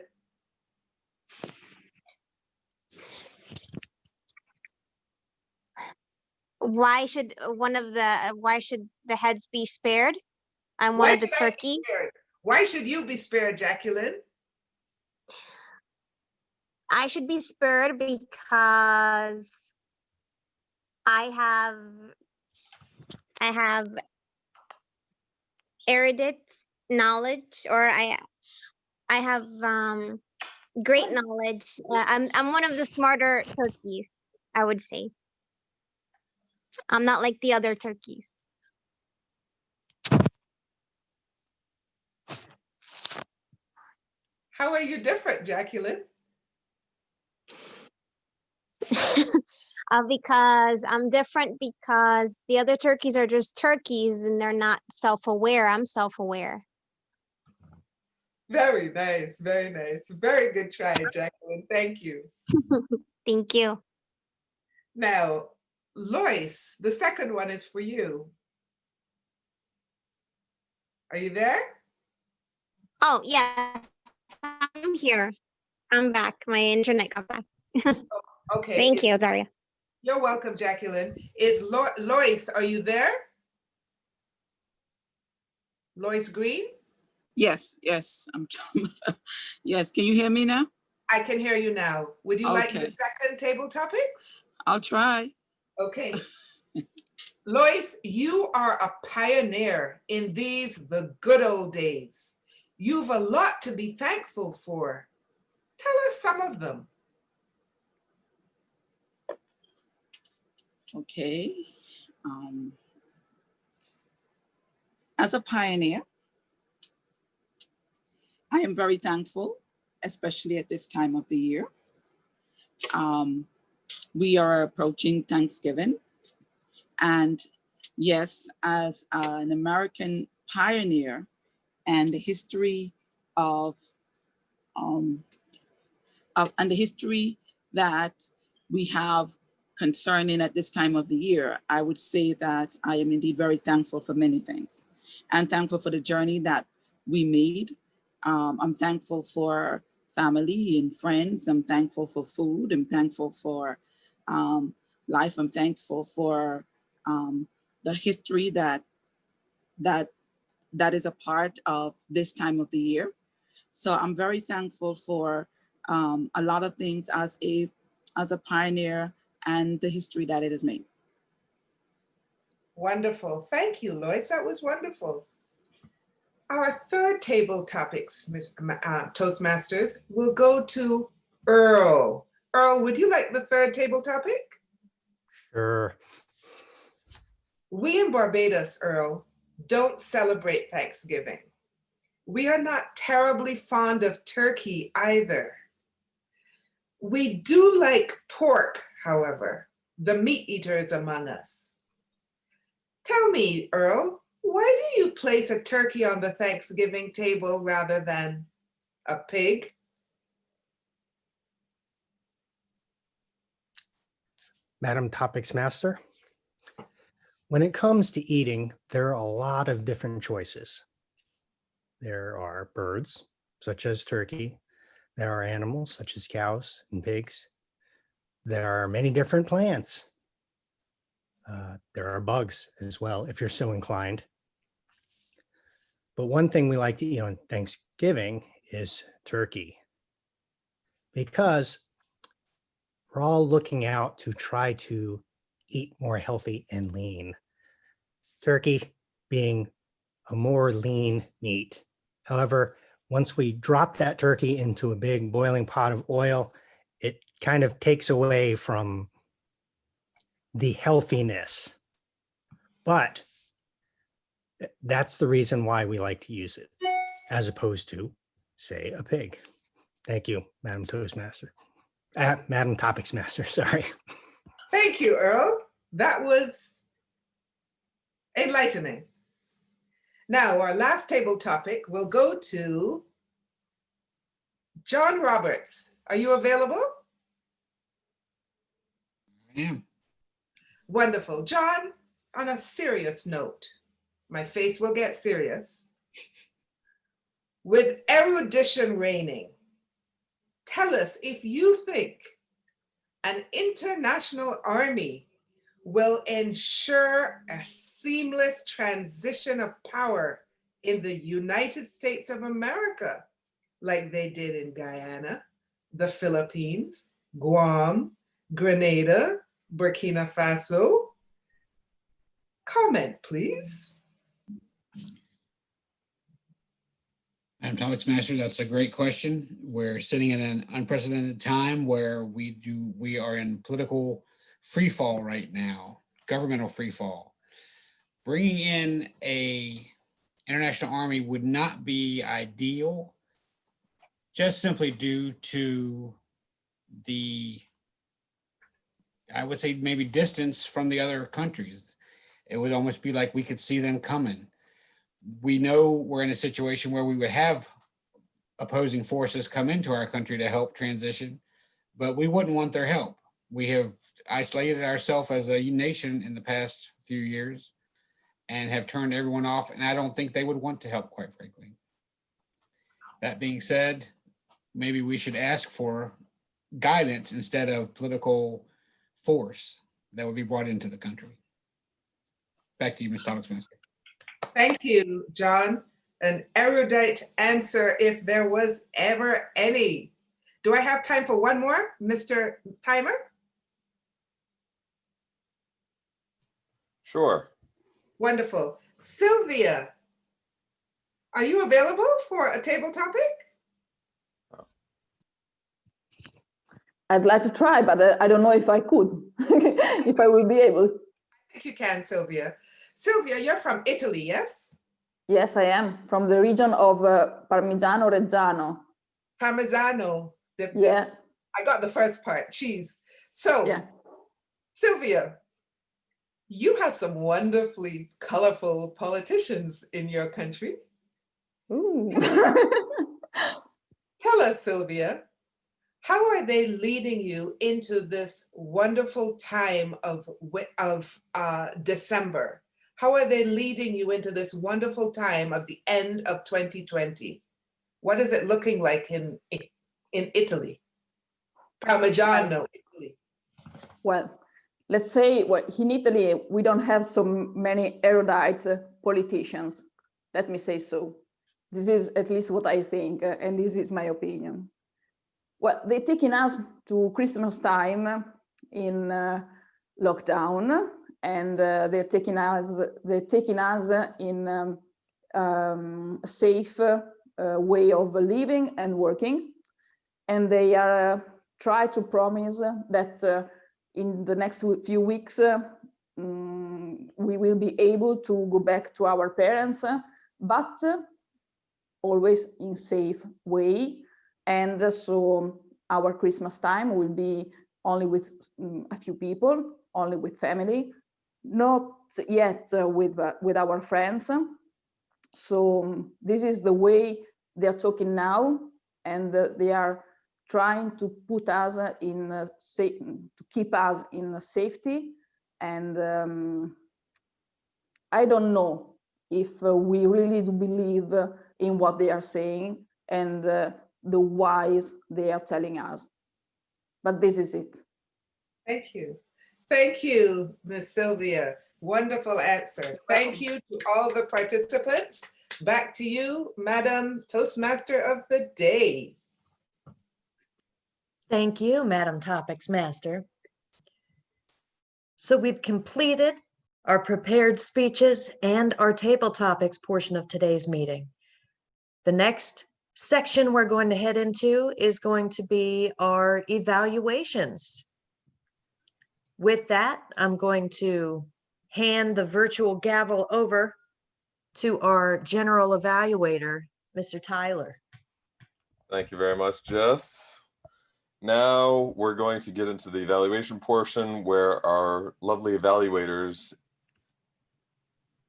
Why should the heads be spared? I'm Why one of the should I be turkey. spared? Why should you be spared, Jacqueline? I should be spared because I have erudite knowledge, or I have great knowledge. I'm one of the smarter turkeys, I would say. I'm not like the other turkeys. How are you different, Jacqueline? Because I'm different because the other turkeys are just turkeys and they're not self-aware. I'm self-aware. Very nice, very nice. Very good try, Jacqueline. Thank you. Thank you. Now, Lois, the second one is for you. Are you there? Oh, yes, I'm here. I'm back. My internet got back. Okay. Thank you, Daria. You're welcome, Jacqueline. Is Lois, are you there? Lois Green? Yes, yes. Can you hear me now? I can hear you now. Would you like the Okay. second table topics? I'll try. Okay. Lois, you are a pioneer in the good old days. You've a lot to be thankful for. Tell us some of them. Okay. As a pioneer, I am very thankful, especially at this time of the year. We are approaching Thanksgiving. And yes, as an American pioneer and the history and the history that we have concerning at this time of the year, I would say that I am indeed very thankful for many things. I'm thankful for the journey that we made. I'm thankful for family and friends. I'm thankful for food. I'm thankful for life. I'm thankful for the history that is a part of this time of the year. So I'm very thankful for a lot of things as a pioneer and the history that it has made. Wonderful. Thank you, Lois. That was wonderful. Our third table topics, Toastmasters, will go to Earl. Earl, would you like the third table topic? Sure. We in Barbados, Earl, don't celebrate Thanksgiving. We are not terribly fond of turkey either. We do like pork, however, the meat eaters among us. Tell me, Earl, why do you place a turkey on the Thanksgiving table rather than a pig? Madam Topics Master. When it comes to eating, there are a lot of different choices. There are birds, such as turkey. There are animals, such as cows and pigs. There are many different plants. There are bugs as well, if you're so inclined. But one thing we like to eat on Thanksgiving is turkey, because we're all looking out to try to eat more healthy and lean. Turkey being a more lean meat. However, once we drop that turkey into a big boiling pot of oil, it kind of takes away from the healthiness. But that's the reason why we like to use it, as opposed to, say, a pig. Thank you, Madam Toastmaster. Madam Topics Master, sorry. Thank you, Earl. That was enlightening. Now, our last table topic will go to John Roberts. Are you available? I am. Wonderful. John, on a serious note, my face will get serious. With erudition reigning, tell us if you think an international army will ensure a seamless transition of power in the United States of America, like they did in Guyana, the Philippines, Guam, Grenada, Burkina Faso. Comment, please. Madam Topics Master, that's a great question. We're sitting in an unprecedented time where we are in political free fall right now, governmental free fall. Bringing in a international army would not be ideal, just simply due to the, I would say, maybe distance from the other countries. It would almost be like we could see them coming. We know we're in a situation where we would have opposing forces come into our country to help transition, but we wouldn't want their help. We have isolated ourselves as a nation in the past few years and have turned everyone off, and I don't think they would want to help, quite frankly. That being said, maybe we should ask for guidance instead of political force that would be brought into the country. Back to you, Ms. Topics Master. Thank you, John. An erudite answer, if there was ever any. Do I have time for one more, Mr. Timer? Sure. Wonderful. Sylvia, are you available for a table topic? I'd like to try, but I don't know if I could, if I will be able. I think you can, Sylvia. Sylvia, you're from Italy, yes? Yes, I am from the region of Parmigiano Reggiano. Parmigiano. Yeah. I got the first part, cheese. So, yeah. Sylvia, you have some wonderfully colorful politicians in your country. Ooh. Tell us, Sylvia, how are they leading you into this wonderful time of December? How are they leading you into this wonderful time of the end of 2020? What is it looking like in Italy? Parmigiano, Italy. Well, let's say, well, in Italy, we don't have so many erudite politicians. Let me say so. This is at least what I think, and this is my opinion. Well, they're taking us to Christmas time in lockdown, and they're taking us in a safe way of living and working, and they are try to promise that in the next few weeks we will be able to go back to our parents, but always in safe way. And so our Christmas time will be only with a few people, only with family, not yet with our friends. So this is the way they are talking now, and they are trying to put us in to keep us in safety. And I don't know if we really do believe in what they are saying and the whys they are telling us. But this is it. Thank you. Thank you, Ms. Sylvia. Wonderful answer. Thank you to all the participants. Back to you, Madam Toastmaster of the Day. Thank you, Madam Topics Master. So we've completed our prepared speeches and our table topics portion of today's meeting. The next section we're going to head into is going to be our evaluations. With that, I'm going to hand the virtual gavel over to our general evaluator, Mr. Tyler. Thank you very much, Jess. Now we're going to get into the evaluation portion where our lovely evaluators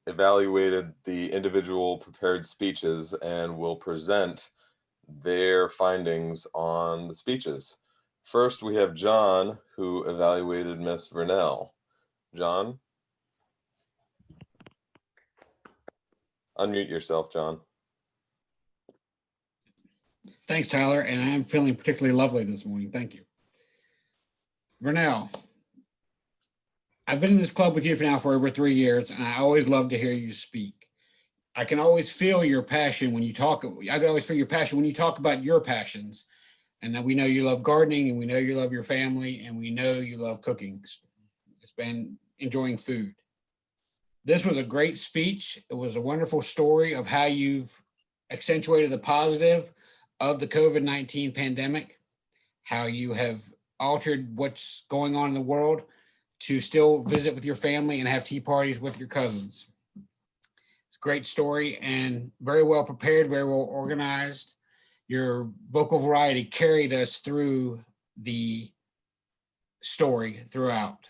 evaluated the individual prepared speeches and will present their findings on the speeches. First, we have John, who evaluated Miss Vernell. John? Unmute yourself, John. Thanks, Tyler, and I'm feeling particularly lovely this morning. Thank you. Vernell, I've been in this club with you for over 3 years, and I always love to hear you speak. I can always feel your passion when you talk. I can always feel your passion when you talk about your passions. And that we know you love gardening, and we know you love your family, and we know you love cooking. It's been enjoying food. This was a great speech. It was a wonderful story of how you've accentuated the positive of the COVID-19 pandemic, how you have altered what's going on in the world to still visit with your family and have tea parties with your cousins. It's a great story and very well prepared, very well organized. Your vocal variety carried us through the story throughout.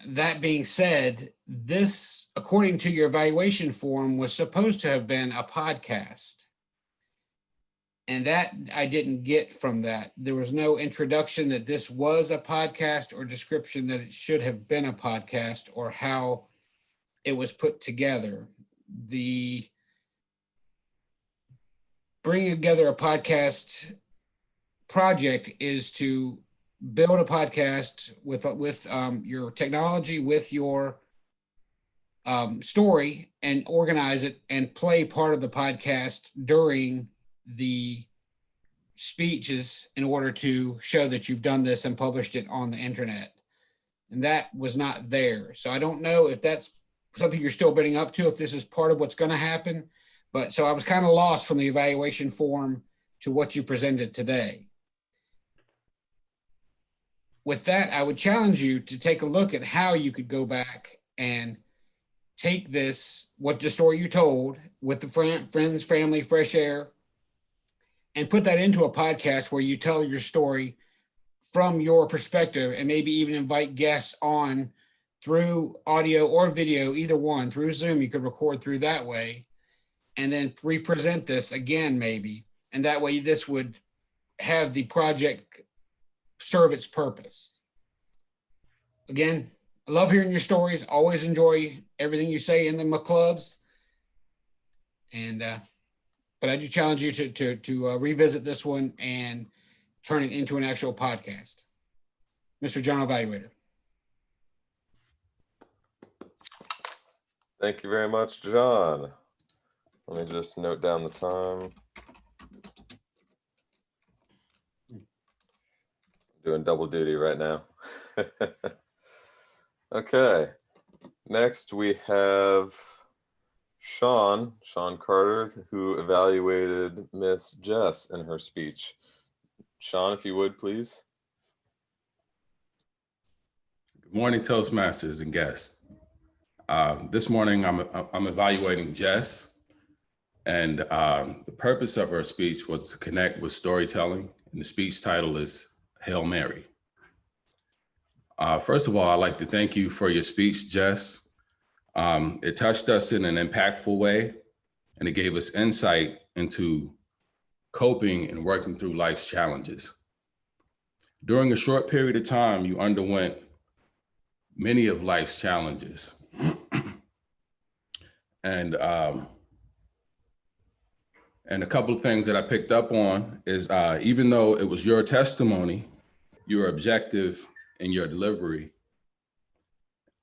That being said, this, according to your evaluation form, was supposed to have been a podcast. And that I didn't get from that. There was no introduction that this was a podcast or description that it should have been a podcast or how it was put together. The bringing together a podcast project is to build a podcast with your technology, with your story, and organize it and play part of the podcast during the speeches in order to show that you've done this and published it on the internet. And that was not there. So I don't know if that's something you're still bidding up to, if this is part of what's going to happen. But so I was kind of lost from the evaluation form to what you presented today. With that, I would challenge you to take a look at how you could go back and take this, what the story you told with the friends, family, fresh air, and put that into a podcast where you tell your story from your perspective and maybe even invite guests on through audio or video, either one, through Zoom. You could record through that way and then represent this again, maybe. And that way this would have the project serve its purpose. Again, I love hearing your stories. Always enjoy everything you say in the clubs. And, but I do challenge you to revisit this one and turn it into an actual podcast. Mr. General Evaluator. Thank you very much, John. Let me just note down the time. Doing double duty right now. Okay, next we have Sean Carter, who evaluated Miss Jess in her speech. Sean, if you would, please. Good morning, Toastmasters and guests. This morning, I'm evaluating Jess, and the purpose of her speech was to connect with storytelling, and the speech title is Hail Mary. First of all, I'd like to thank you for your speech, Jess. It touched us in an impactful way, and it gave us insight into coping and working through life's challenges. During a short period of time, you underwent many of life's challenges. And a couple of things that I picked up on is even though it was your testimony, you were objective in your delivery,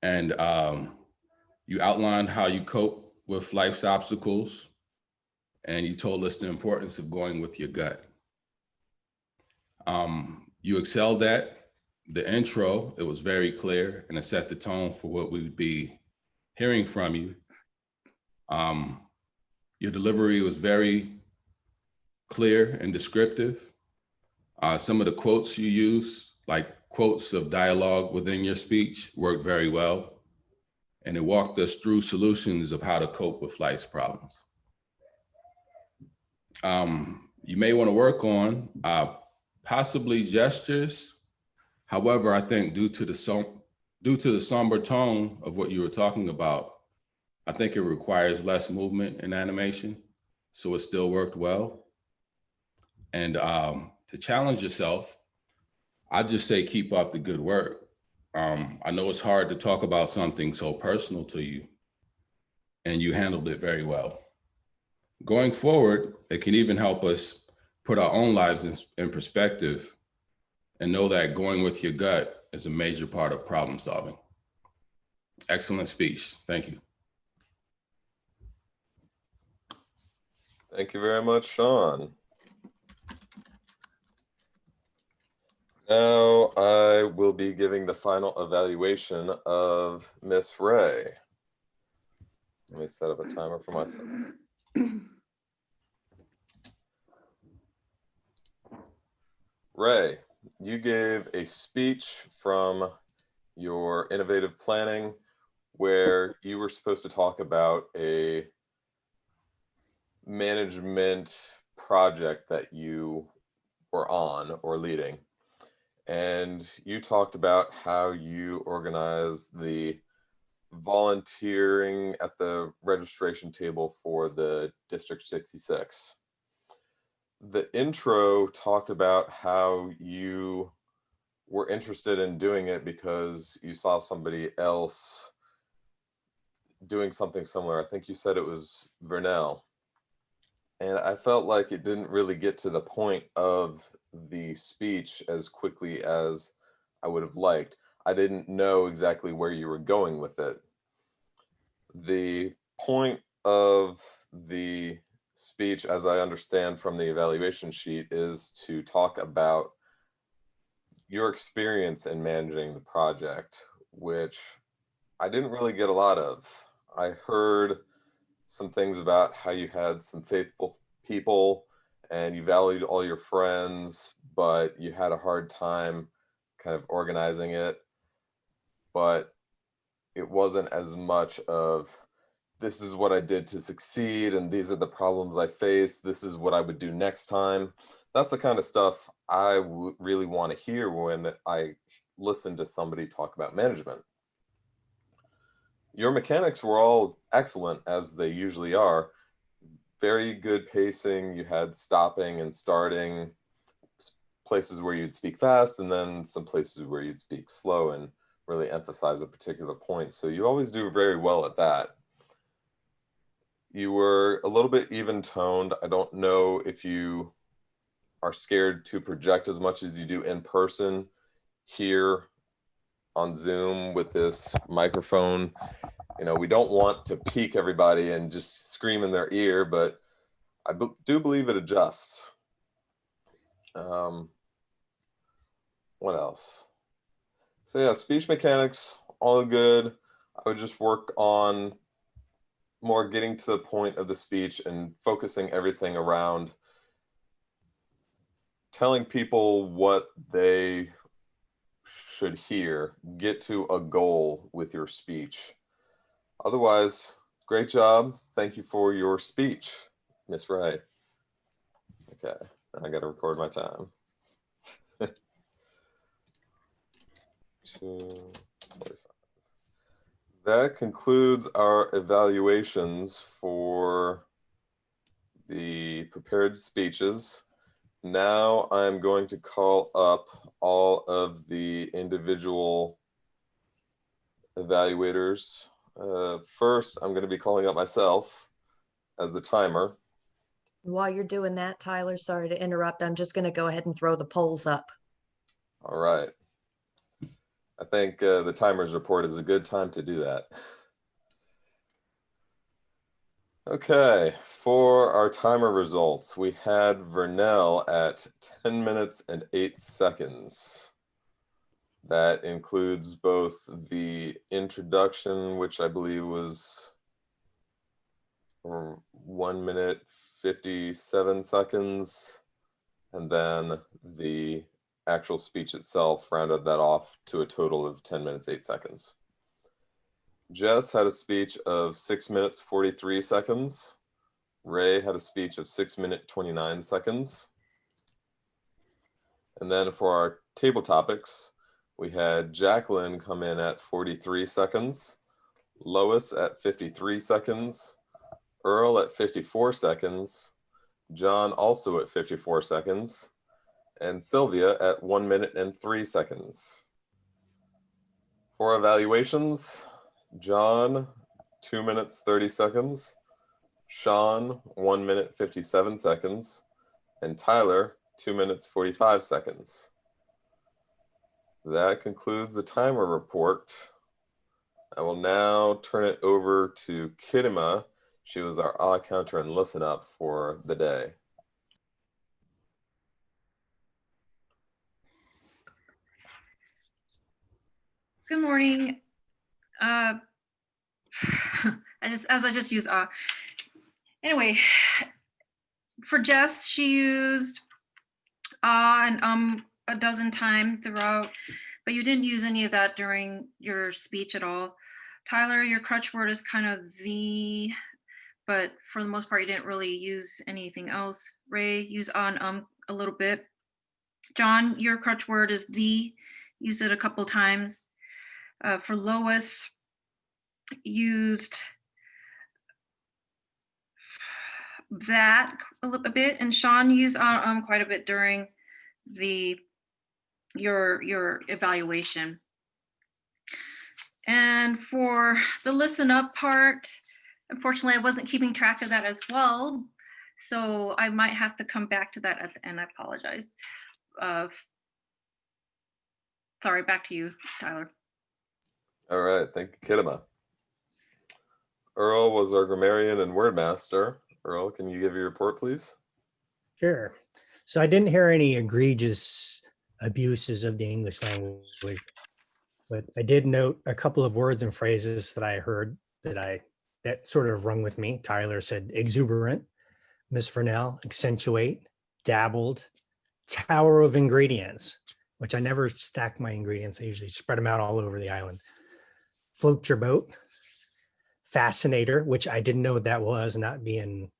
and you outlined how you cope with life's obstacles, and you told us the importance of going with your gut. You excelled at the intro. It was very clear, and it set the tone for what we would be hearing from you. Your delivery was very clear and descriptive. Some of the quotes you used, like quotes of dialogue within your speech, worked very well. And it walked us through solutions of how to cope with life's problems. You may want to work on possibly gestures. However, I think due to the somber tone of what you were talking about, I think it requires less movement in animation, so it still worked well. And to challenge yourself, I'd just say keep up the good work. I know it's hard to talk about something so personal to you, and you handled it very well. Going forward, it can even help us put our own lives in perspective and know that going with your gut is a major part of problem solving. Excellent speech. Thank you. Thank you very much, Sean. Now I will be giving the final evaluation of Miss Ray. Let me set up a timer for myself. Ray, you gave a speech from your innovative planning where you were supposed to talk about a management project that you were on or leading. And you talked about how you organized the volunteering at the registration table for the District 66. The intro talked about how you were interested in doing it because you saw somebody else doing something similar. I think you said it was Vernell. And I felt like it didn't really get to the point of the speech as quickly as I would have liked. I didn't know exactly where you were going with it. The point of the speech, as I understand from the evaluation sheet, is to talk about your experience in managing the project, which I didn't really get a lot of. I heard some things about how you had some faithful people and you valued all your friends, but you had a hard time kind of organizing it. But it wasn't as much of, this is what I did to succeed and these are the problems I faced, this is what I would do next time. That's the kind of stuff I really want to hear when I listen to somebody talk about management. Your mechanics were all excellent, as they usually are. Very good pacing. You had stopping and starting, places where you'd speak fast, and then some places where you'd speak slow and really emphasize a particular point. So you always do very well at that. You were a little bit even toned. I don't know if you are scared to project as much as you do in person here on Zoom with this microphone You know, we don't want to peak everybody and just scream in their ear, but I do believe it adjusts. What else? So yeah, speech mechanics, all good. I would just work on more getting to the point of the speech and focusing everything around telling people what they should hear. Get to a goal with your speech. Otherwise, great job. Thank you for your speech, Miss Ray. Okay, I got to record my time. 2:45. That concludes our evaluations for the prepared speeches. Now I'm going to call up all of the individual evaluators. First, I'm going to be calling up myself as the timer. While you're doing that, Tyler, sorry to interrupt. I'm just going to go ahead and throw the polls up. All right. I think the timer's report is a good time to do that. Okay, for our timer results, we had Vernell at 10 minutes and 8 seconds. That includes both the introduction, which I believe was 1 minute 57 seconds, and then the actual speech itself rounded that off to a total of 10 minutes 8 seconds. Jess had a speech of 6 minutes 43 seconds. Ray had a speech of 6 minutes 29 seconds. And then for our table topics, we had Jacqueline come in at 43 seconds, Lois at 53 seconds, Earl at 54 seconds, John also at 54 seconds, and Sylvia at 1 minute and 3 seconds. For evaluations, John, 2 minutes 30 seconds, Sean, 1 minute 57 seconds, and Tyler, 2 minutes 45 seconds. That concludes the timer report. I will now turn it over to Kidima. She was our odd counter and listen up for the day. Good morning. I just use anyway, for Jess, she used and a dozen times throughout, but you didn't use any of that during your speech at all. Tyler, your crutch word is kind of Z, but for the most part, you didn't really use anything else. Ray, use on a little bit. John, your crutch word is the, use it a couple times. For Lois, used that a little bit, and Sean used quite a bit during your evaluation. And for the listen up part, unfortunately, I wasn't keeping track of that as well, so I might have to come back to that at the end. I apologize. Sorry, back to you, Tyler. All right, thank you, Kidima. Earl was our grammarian and word master. Earl, can you give your report, please? Sure. So I didn't hear any egregious abuses of the English language, but I did note a couple of words and phrases that I heard that sort of rung with me. Tyler said exuberant, Miss Vernell, accentuate, dabbled, tower of ingredients, which I never stack my ingredients. I usually spread them out all over the island. Float your boat, fascinator, which I didn't know what that was, not being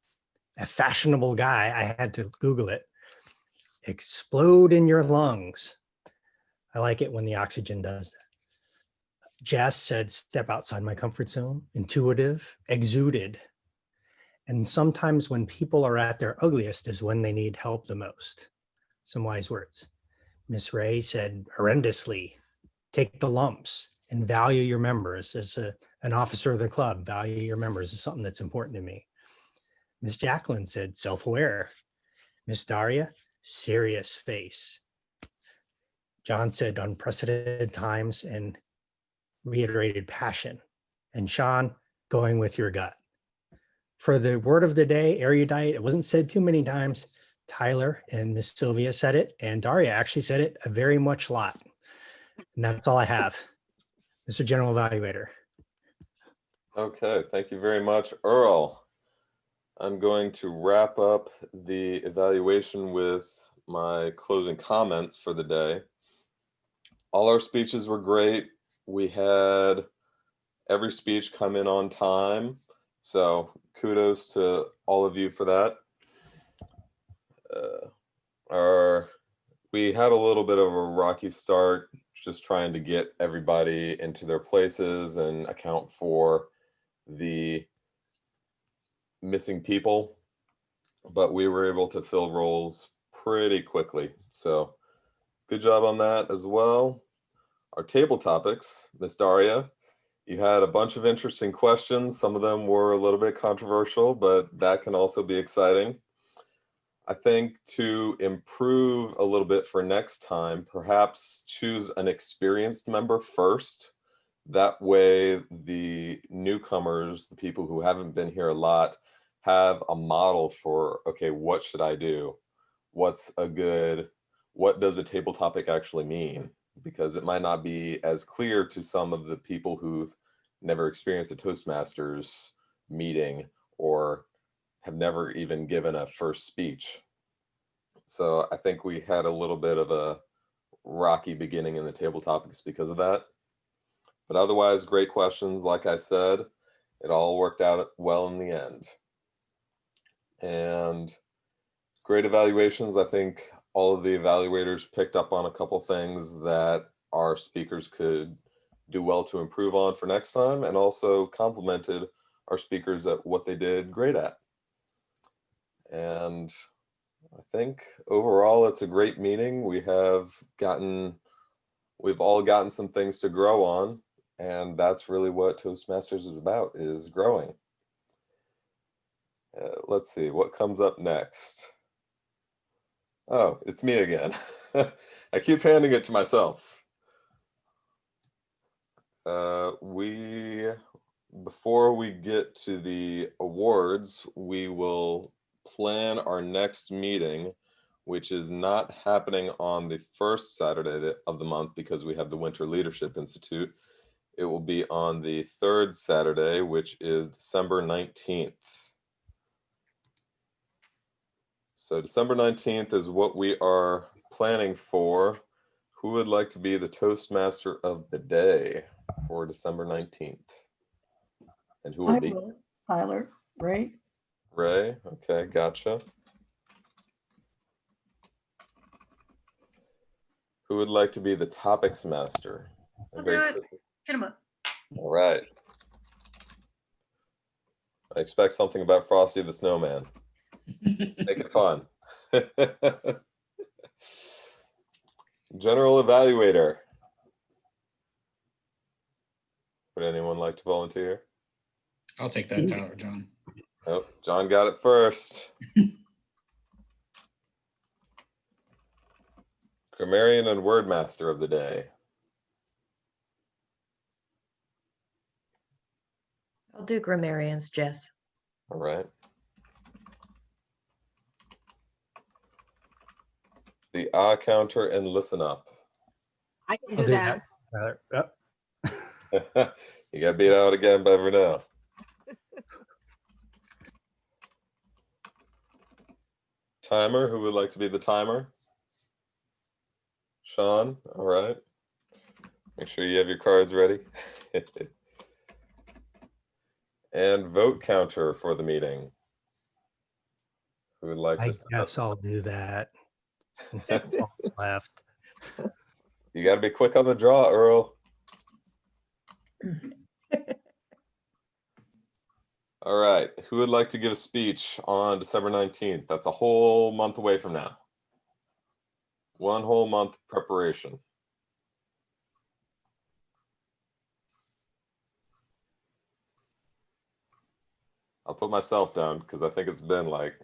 a fashionable guy. I had to Google it. Explode in your lungs. I like it when the oxygen does that. Jess said, step outside my comfort zone. Intuitive, exuded. And sometimes when people are at their ugliest is when they need help the most. Some wise words. Miss Ray said, horrendously, take the lumps and value your members. As an officer of the club, value your members is something that's important to me. Miss Jacqueline said, self-aware. Miss Daria, serious face. John said, unprecedented times and reiterated passion. And Sean, going with your gut. For the word of the day, erudite, it wasn't said too many times. Tyler and Miss Sylvia said it, and Daria actually said it a very much lot. And that's all I have. Mr. General Evaluator. Okay, thank you very much, Earl. I'm going to wrap up the evaluation with my closing comments for the day. All our speeches were great. We had every speech come in on time. So kudos to all of you for that. We had a little bit of a rocky start, just trying to get everybody into their places and account for the missing people, but we were able to fill roles pretty quickly. So good job on that as well. Our table topics, Miss Daria, you had a bunch of interesting questions. Some of them were a little bit controversial, but that can also be exciting. I think to improve a little bit for next time, perhaps choose an experienced member first. That way the newcomers, the people who haven't been here a lot, have a model for, okay, what should I do? What does a table topic actually mean? Because it might not be as clear to some of the people who've never experienced a Toastmasters meeting or have never even given a first speech. So I think we had a little bit of a rocky beginning in the table topics because of that. But otherwise, great questions. Like I said, it all worked out well in the end. And great evaluations. I think all of the evaluators picked up on a couple things that our speakers could do well to improve on for next time, and also complimented our speakers at what they did great at. And I think overall it's a great meeting. We've all gotten some things to grow on, and that's really what Toastmasters is about, is growing. Let's see what comes up next. Oh, it's me again. I keep handing it to myself. Before we get to the awards, we will plan our next meeting, which is not happening on the first Saturday of the month because we have the Winter Leadership Institute. It will be on the third Saturday, which is December 19th. So December 19th is what we are planning for. Who would like to be the Toastmaster of the day for December 19th? And who will I be? will. Tyler, Ray. Ray, okay, gotcha. Who would like to be the Topics Master? I'll do it. Hit him up. All right. I expect something about Frosty the Snowman. Make it fun. General Evaluator. Would anyone like to volunteer? I'll take that, Tyler, John. Oh, John got it first. Grammarian and Word Master of the day. I'll do grammarians, Jess. All right. The counter and listen up. I can I'll do that. You got beat out again by Vernell. Timer, who would like to be the timer? Sean, all right. Make sure you have your cards ready. And vote counter for the meeting. Who would like I to? guess I'll do that since that's all that's left. You got to be quick on the draw, Earl. All right. Who would like to give a speech on December 19th? That's a whole month away from now. One whole month preparation. I'll put myself down because I think it's been like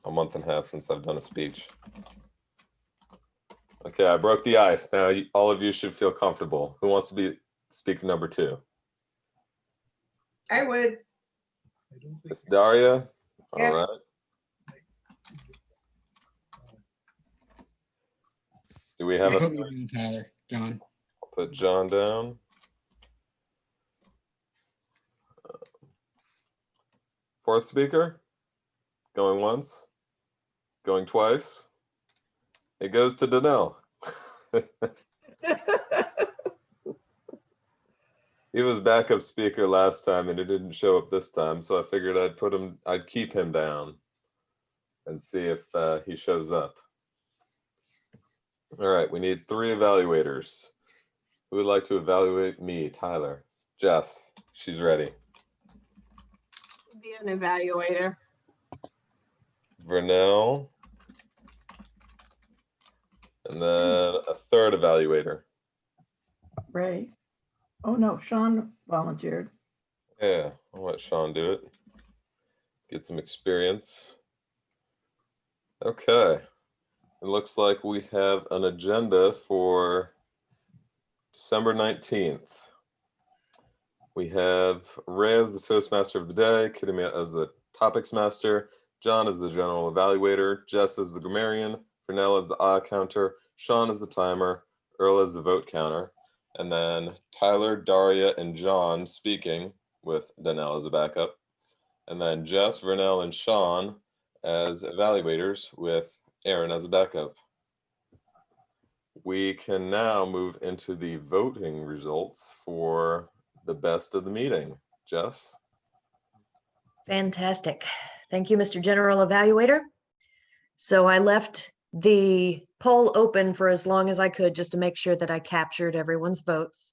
a month and a half since I've done a speech. Okay, I broke the ice. Now all of you should feel comfortable. Who wants to be speaker number 2? I would. Miss Daria? All Yes. right. Do we have I a put me down, Tyler, John. put John down? Fourth speaker? Going once? Going twice? It goes to Danelle. He was backup speaker last time and he didn't show up this time, so I figured I'd keep him down and see if he shows up. All right, we need 3 evaluators. Who would like to evaluate me? Tyler. Jess, she's ready. Be an evaluator. Vernell. And then a 3rd evaluator. Ray. Oh, no, Sean volunteered. Yeah, I'll let Sean do it. Get some experience. Okay. It looks like we have an agenda for December 19th. We have Ray as the Toastmaster of the day, Kitty as the Topics Master, John as the General Evaluator, Jess as the Grammarian, Fernell as the odd counter, Sean as the timer, Earl as the vote counter, and then Tyler, Daria, and John speaking with Danelle as a backup, and then Jess, Vernell, and Sean as evaluators with Aaron as a backup. We can now move into the voting results for the best of the meeting. Jess? Fantastic. Thank you, Mr. General Evaluator. So I left the poll open for as long as I could just to make sure that I captured everyone's votes.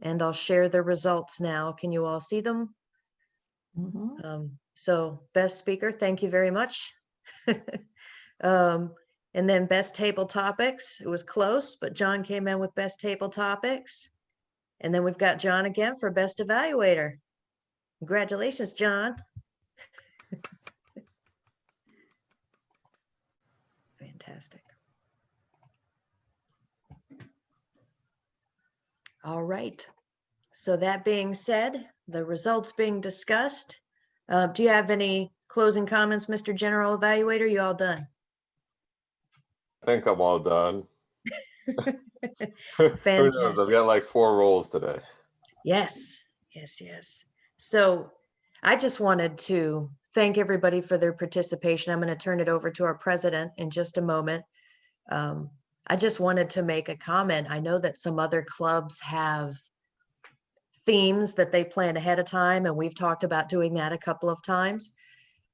And I'll share the results now. Can you all see them? So best speaker, thank you very much. And then best table topics, it was close, but John came in with best table topics. And then we've got John again for best evaluator. Congratulations, John. Fantastic. All right. So that being said, the results being discussed, do you have any closing comments, Mr. General Evaluator? You all done? I think I'm all done. Who knows? Fantastic. I've got like 4 roles today. Yes, yes, yes. So I just wanted to thank everybody for their participation. I'm going to turn it over to our president in just a moment. I just wanted to make a comment. I know that some other clubs have themes that they plan ahead of time, and we've talked about doing that a couple of times.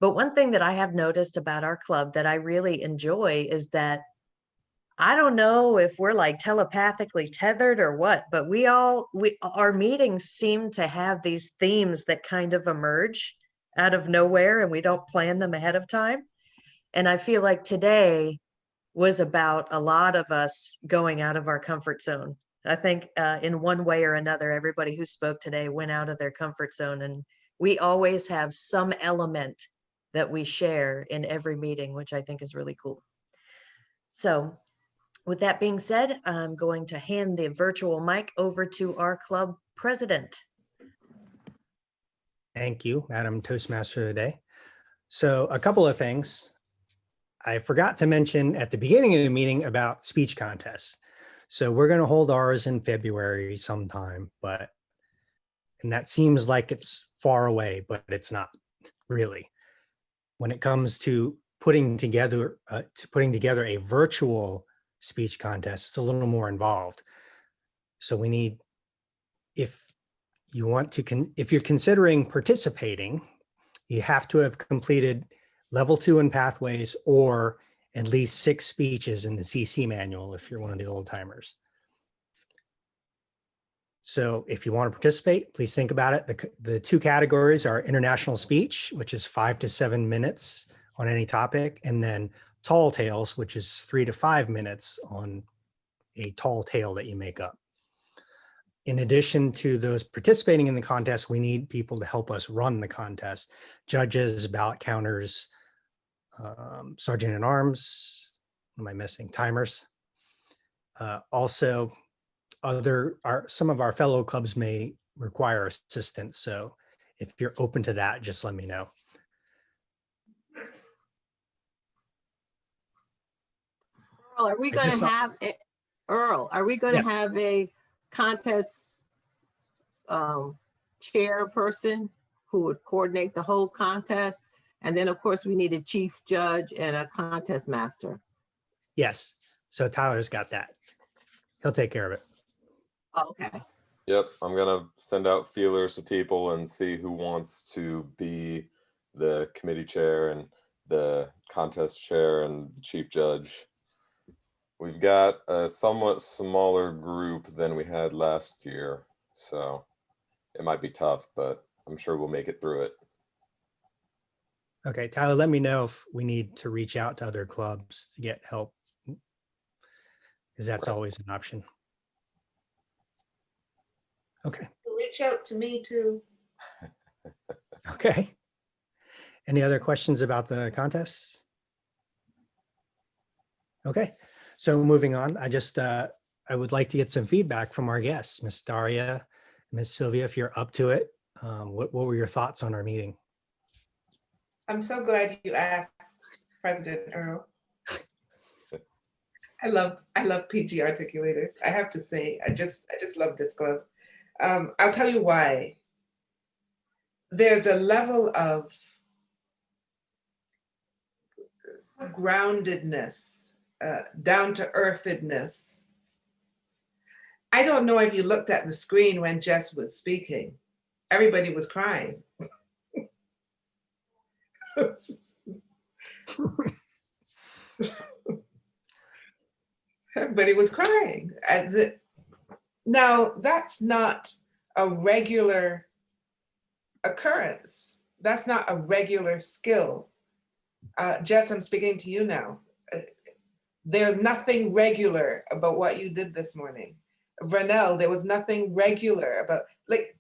But one thing that I have noticed about our club that I really enjoy is that I don't know if we're like telepathically tethered or what, but our meetings seem to have these themes that kind of emerge out of nowhere and we don't plan them ahead of time. And I feel like today was about a lot of us going out of our comfort zone. I think in one way or another, everybody who spoke today went out of their comfort zone, and we always have some element that we share in every meeting, which I think is really cool. So with that being said, I'm going to hand the virtual mic over to our club president. Thank you, Madam Toastmaster of the Day. So a couple of things. I forgot to mention at the beginning of the meeting about speech contests. So we're going to hold ours in February sometime, and that seems like it's far away, but it's not really. When it comes to putting together a virtual speech contest, it's a little more involved. So we need, if you're considering participating, you have to have completed level 2 in pathways or at least 6 speeches in the CC manual if you're one of the old timers. So if you want to participate, please think about it. The 2 categories are international speech, which is 5 to 7 minutes on any topic, and then tall tales, which is 3 to 5 minutes on a tall tale that you make up. In addition to those participating in the contest, we need people to help us run the contest. Judges, ballot counters, sergeant at arms, what am I missing? Timers. Also, some of our fellow clubs may require assistance. So if you're open to that, just let me know. Earl, are we I going just to saw- have a, Earl, are we going to have a contest chairperson who would coordinate the whole contest? And then, of course, we need a chief judge and a contest master. Yes. So Tyler's got that. He'll take care of it. Okay. Yep, I'm gonna send out feelers to people and see who wants to be the committee chair and the contest chair and the chief judge. We've got a somewhat smaller group than we had last year, so it might be tough, but I'm sure we'll make it through it. Okay, Tyler, let me know if we need to reach out to other clubs to get help, because that's always an option. Okay. Reach out to me too. Okay. Any other questions about the contest? Okay, so moving on, I would like to get some feedback from our guests, Miss Daria, Miss Sylvia, if you're up to it. What were your thoughts on our meeting? I'm so glad you asked, President Earl. I love PGArticulators. I have to say, I just love this club. I'll tell you why. There's a level of groundedness, down to earthedness. I don't know if you looked at the screen when Jess was speaking. Everybody was crying. Everybody was crying. Now, that's not a regular occurrence. That's not a regular skill. Jess, I'm speaking to you now. There's nothing regular about what you did this morning. Vernell, there was nothing regular about, like,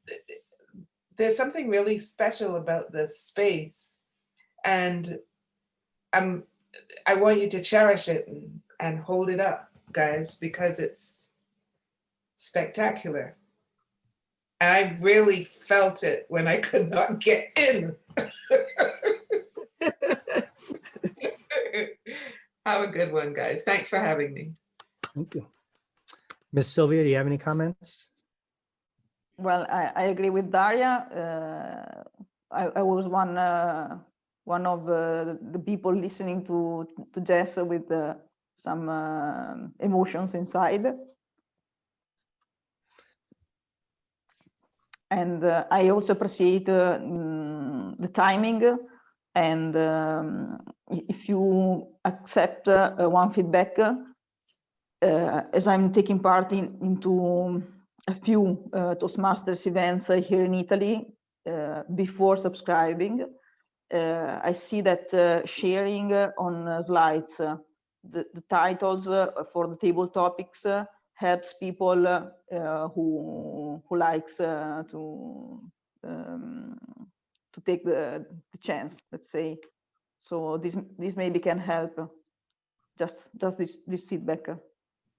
there's something really special about this space. And I want you to cherish it and hold it up, guys, because it's spectacular. And I really felt it when I could not get in. Have a good one, guys. Thanks for having me. Thank you. Miss Sylvia, do you have any comments? Well, I agree with Daria. I was one of the people listening to Jess with some emotions inside. And I also appreciate the timing. And if you accept one feedback, as I'm taking part into a few Toastmasters events here in Italy before subscribing, I see that sharing on slides the titles for the table topics helps people who likes to take the chance, let's say. So this maybe can help. Just this feedback,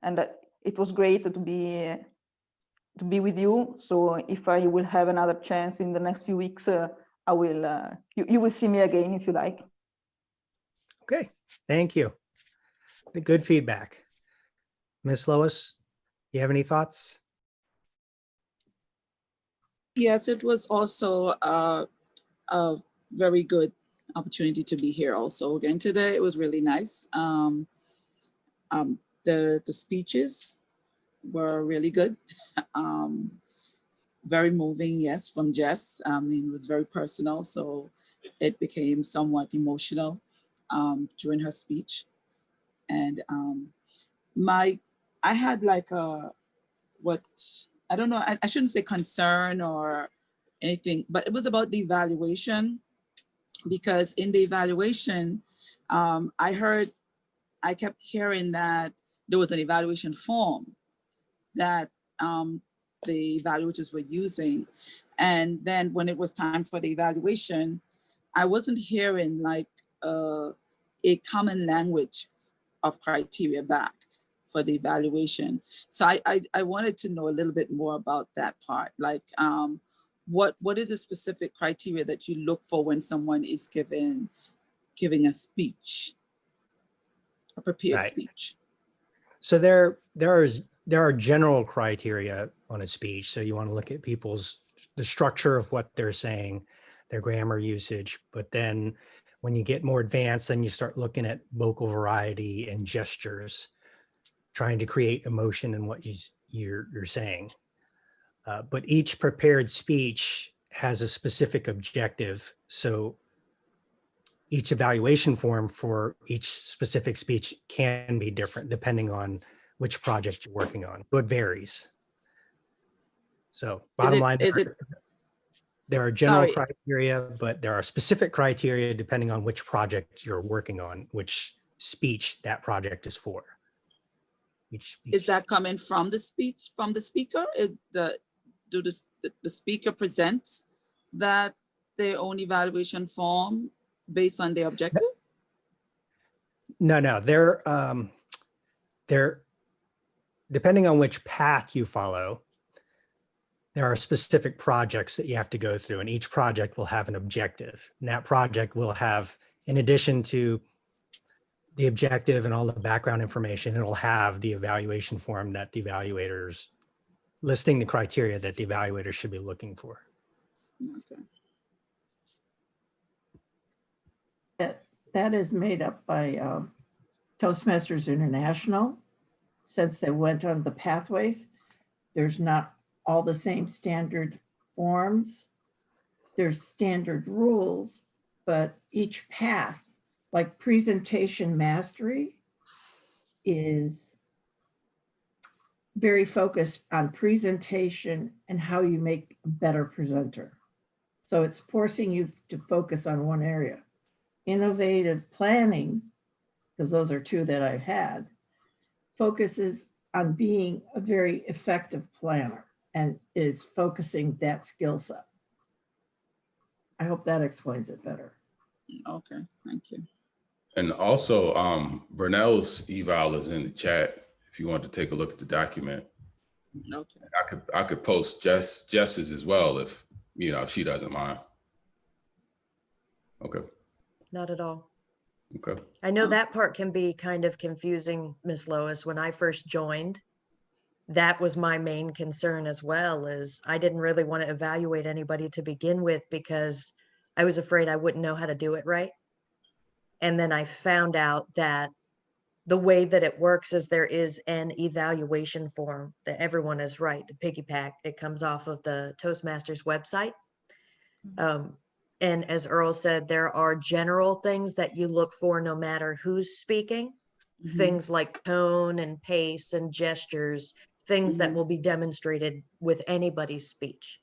and it was great to be with you. So if I will have another chance in the next few weeks, I will. You will see me again if you like. Okay, thank you. Good feedback. Miss Lois, you have any thoughts? Yes, it was also a very good opportunity to be here also again today. It was really nice. The speeches were really good. Very moving, yes, from Jess. I mean, it was very personal, so it became somewhat emotional during her speech. And I had like I don't know, I shouldn't say concern or anything, but it was about the evaluation, because in the evaluation, I kept hearing that there was an evaluation form that the evaluators were using. And then when it was time for the evaluation, I wasn't hearing like a common language of criteria back for the evaluation. So I wanted to know a little bit more about that part. Like, what is the specific criteria that you look for when someone is giving a speech, a prepared Right. speech? So there are general criteria on a speech. So you want to look at the structure of what they're saying, their grammar usage. But then when you get more advanced, then you start looking at vocal variety and gestures, trying to create emotion in what you're saying. But each prepared speech has a specific objective. So each evaluation form for each specific speech can be different depending on which project you're working on. So it varies. So bottom line, there are general Sorry. criteria, but there are specific criteria depending on which project you're working on, which speech that project is for. Is that coming from the speaker? Do the speaker present that their own evaluation form based on their objective? No, they're depending on which path you follow, there are specific projects that you have to go through, and each project will have an objective. And that project will have, in addition to the objective and all the background information, it'll have the evaluation form that the evaluators, listing the criteria that the evaluators should be looking for. Okay. That is made up by Toastmasters International. Since they went on the pathways, there's not all the same standard forms. There's standard rules, but each path, like presentation mastery, is very focused on presentation and how you make a better presenter. So it's forcing you to focus on one area. Innovative planning, because those are two that I've had, focuses on being a very effective planner and is focusing that skill set. I hope that explains it better. Okay, thank you. And also, Vernell's eval is in the chat if you want to take a look at the document. Okay. I could post Jess's as well if she doesn't mind. Okay. Not at all. Okay. I know that part can be kind of confusing, Miss Lois. When I first joined, that was my main concern as well, is I didn't really want to evaluate anybody to begin with because I was afraid I wouldn't know how to do it right. And then I found out that the way that it works is there is an evaluation form that everyone is right to piggyback. It comes off of the Toastmasters website. And as Earl said, there are general things that you look for no matter who's speaking, things like tone and pace and gestures, things that will be demonstrated with anybody's speech.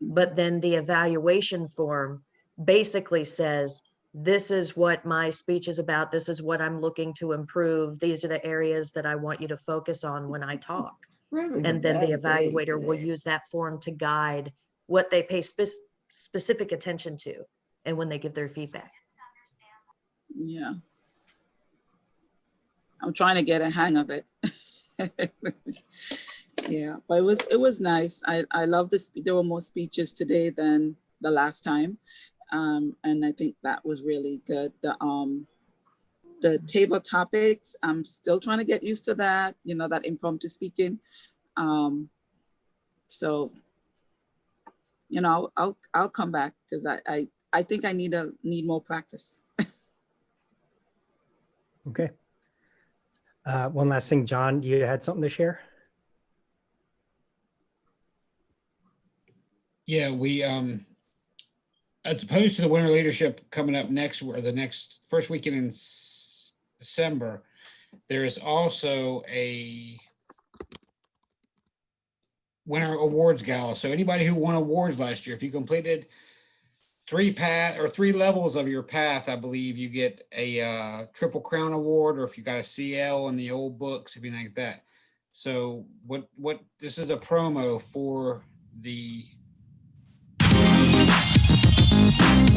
But then the evaluation form basically says, this is what my speech is about. This is what I'm looking to improve. These are the areas that I want you to focus on when I talk. And then the evaluator will use that form to guide what they pay specific attention to and when they give their feedback. Yeah. I'm trying to get a hang of it. Yeah, but it was nice. I love this. There were more speeches today than the last time. And I think that was really good. The table topics, I'm still trying to get used to that, that impromptu speaking. So, I'll come back because I think I need more practice. Okay. One last thing, John, you had something to share? Yeah, we as opposed to the winter leadership coming up next, or the next first weekend in December, there is also a winter awards gala. So anybody who won awards last year, if you completed 3 levels of your path, I believe you get a Triple Crown award, or if you got a CL in the old books, if you like that. So what this is a promo for the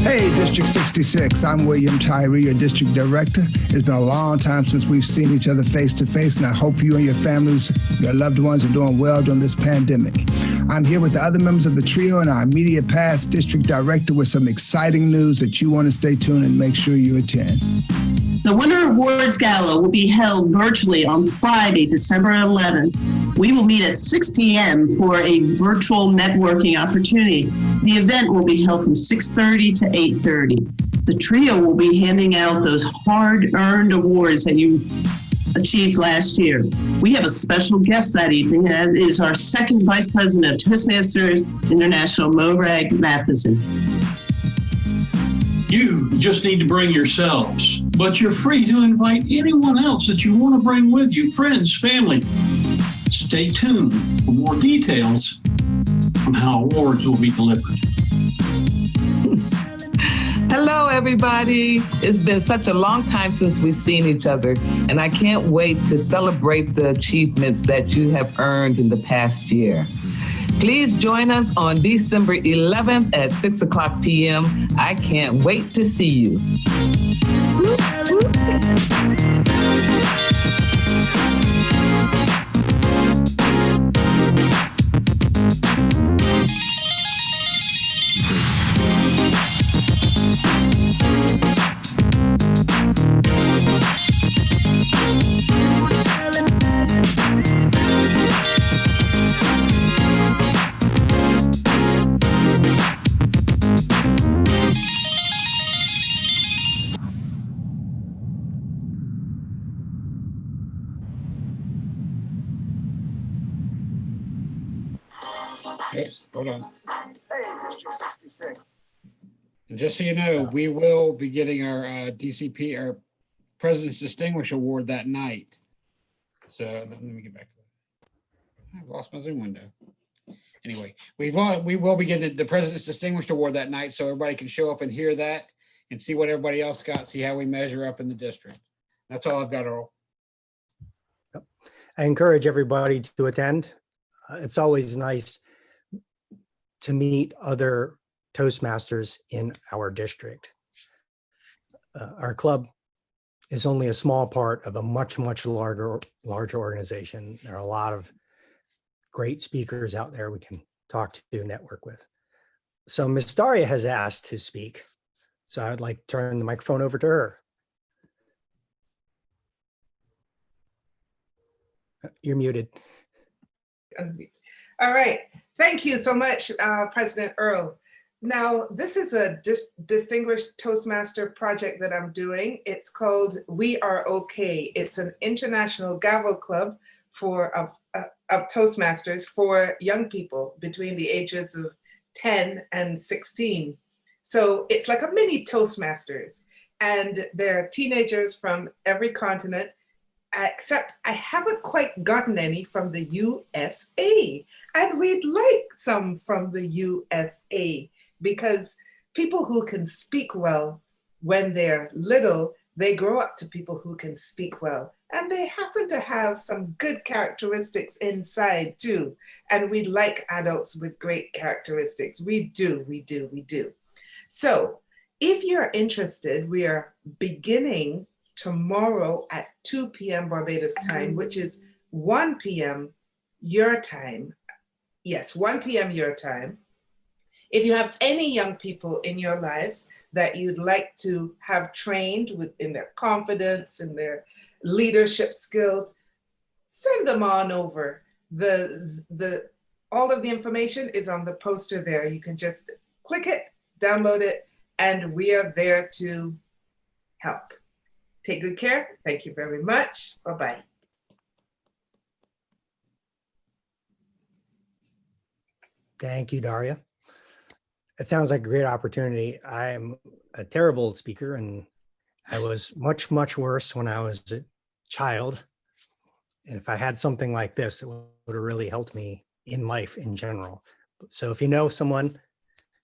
Hey, District 66, I'm William Tyree, your district director. It's been a long time since we've seen each other face to face, and I hope you and your families, your loved ones are doing well during this pandemic. I'm here with the other members of the trio and our immediate past district director with some exciting news that you want to stay tuned and make sure you attend. The Winter Awards Gala will be held virtually on Friday, December 11th. We will meet at 6 p.m. for a virtual networking opportunity. The event will be held from 6:30 to 8:30. The trio will be handing out those hard-earned awards that you achieved last year. We have a special guest that evening, as is our second Vice President of Toastmasters International, Morag Matheson. You just need to bring yourselves, but you're free to invite anyone else that you want to bring with you, friends, family. Stay tuned for more details on how awards will be delivered. Hello, everybody. It's been such a long time since we've seen each other, and I can't wait to celebrate the achievements that you have earned in the past year. Please join us on December 11th at 6 o'clock p.m. I can't wait to see you. Oops, hold on. And just so you know, we will be getting our DCP, our President's Distinguished Award that night. So let me get back to that. I've lost my Zoom window. Anyway, we will be getting the President's Distinguished Award that night, so everybody can show up and hear that and see what everybody else got, see how we measure up in the district. That's all I've got, Earl. I encourage everybody to attend. It's always nice to meet other Toastmasters in our district. Our club is only a small part of a much larger organization. There are a lot of great speakers out there we can talk to, network with. So Ms. Daria has asked to speak. So I'd like to turn the microphone over to her. You're muted. All right. Thank you so much, President Earl. Now, this is a distinguished Toastmaster project that I'm doing. It's called We Are Okay. It's an international gavel club of Toastmasters for young people between the ages of 10 and 16. So it's like a mini Toastmasters, and they're teenagers from every continent, except I haven't quite gotten any from the USA, and we'd like some from the USA, because people who can speak well when they're little, they grow up to people who can speak well, and they happen to have some good characteristics inside too, and we like adults with great characteristics. We do. So if you're interested, we are beginning tomorrow at 2 p.m. Barbados time, which is 1 p.m. your time. Yes, 1 p.m. your time. If you have any young people in your lives that you'd like to have trained in their confidence and their leadership skills, send them on over. All of the information is on the poster there. You can just click it, download it, and we are there to help. Take good care. Thank you very much. Bye-bye. Thank you, Daria. It sounds like a great opportunity. I'm a terrible speaker, and I was much worse when I was a child. And if I had something like this, it would have really helped me in life in general. So if you know someone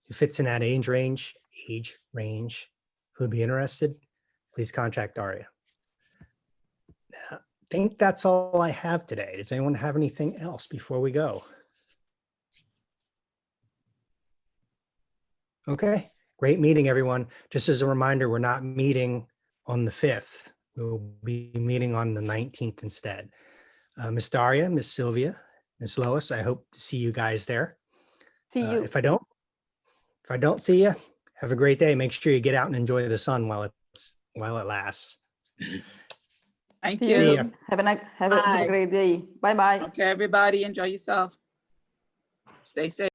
who fits in that age range who'd be interested, please contact Daria. I think that's all I have today. Does anyone have anything else before we go? Okay, Great meeting, everyone. Just as a reminder, we're not meeting on the 5th. We'll be meeting on the 19th instead. Miss Daria, Miss Sylvia, Miss Lois, I hope to see you guys there. See you. If I don't see you, have a great day. Make sure you get out and enjoy the sun while it lasts. Thank See you. ya. Have a great day. Bye-bye. Okay, everybody, enjoy yourself. Stay safe.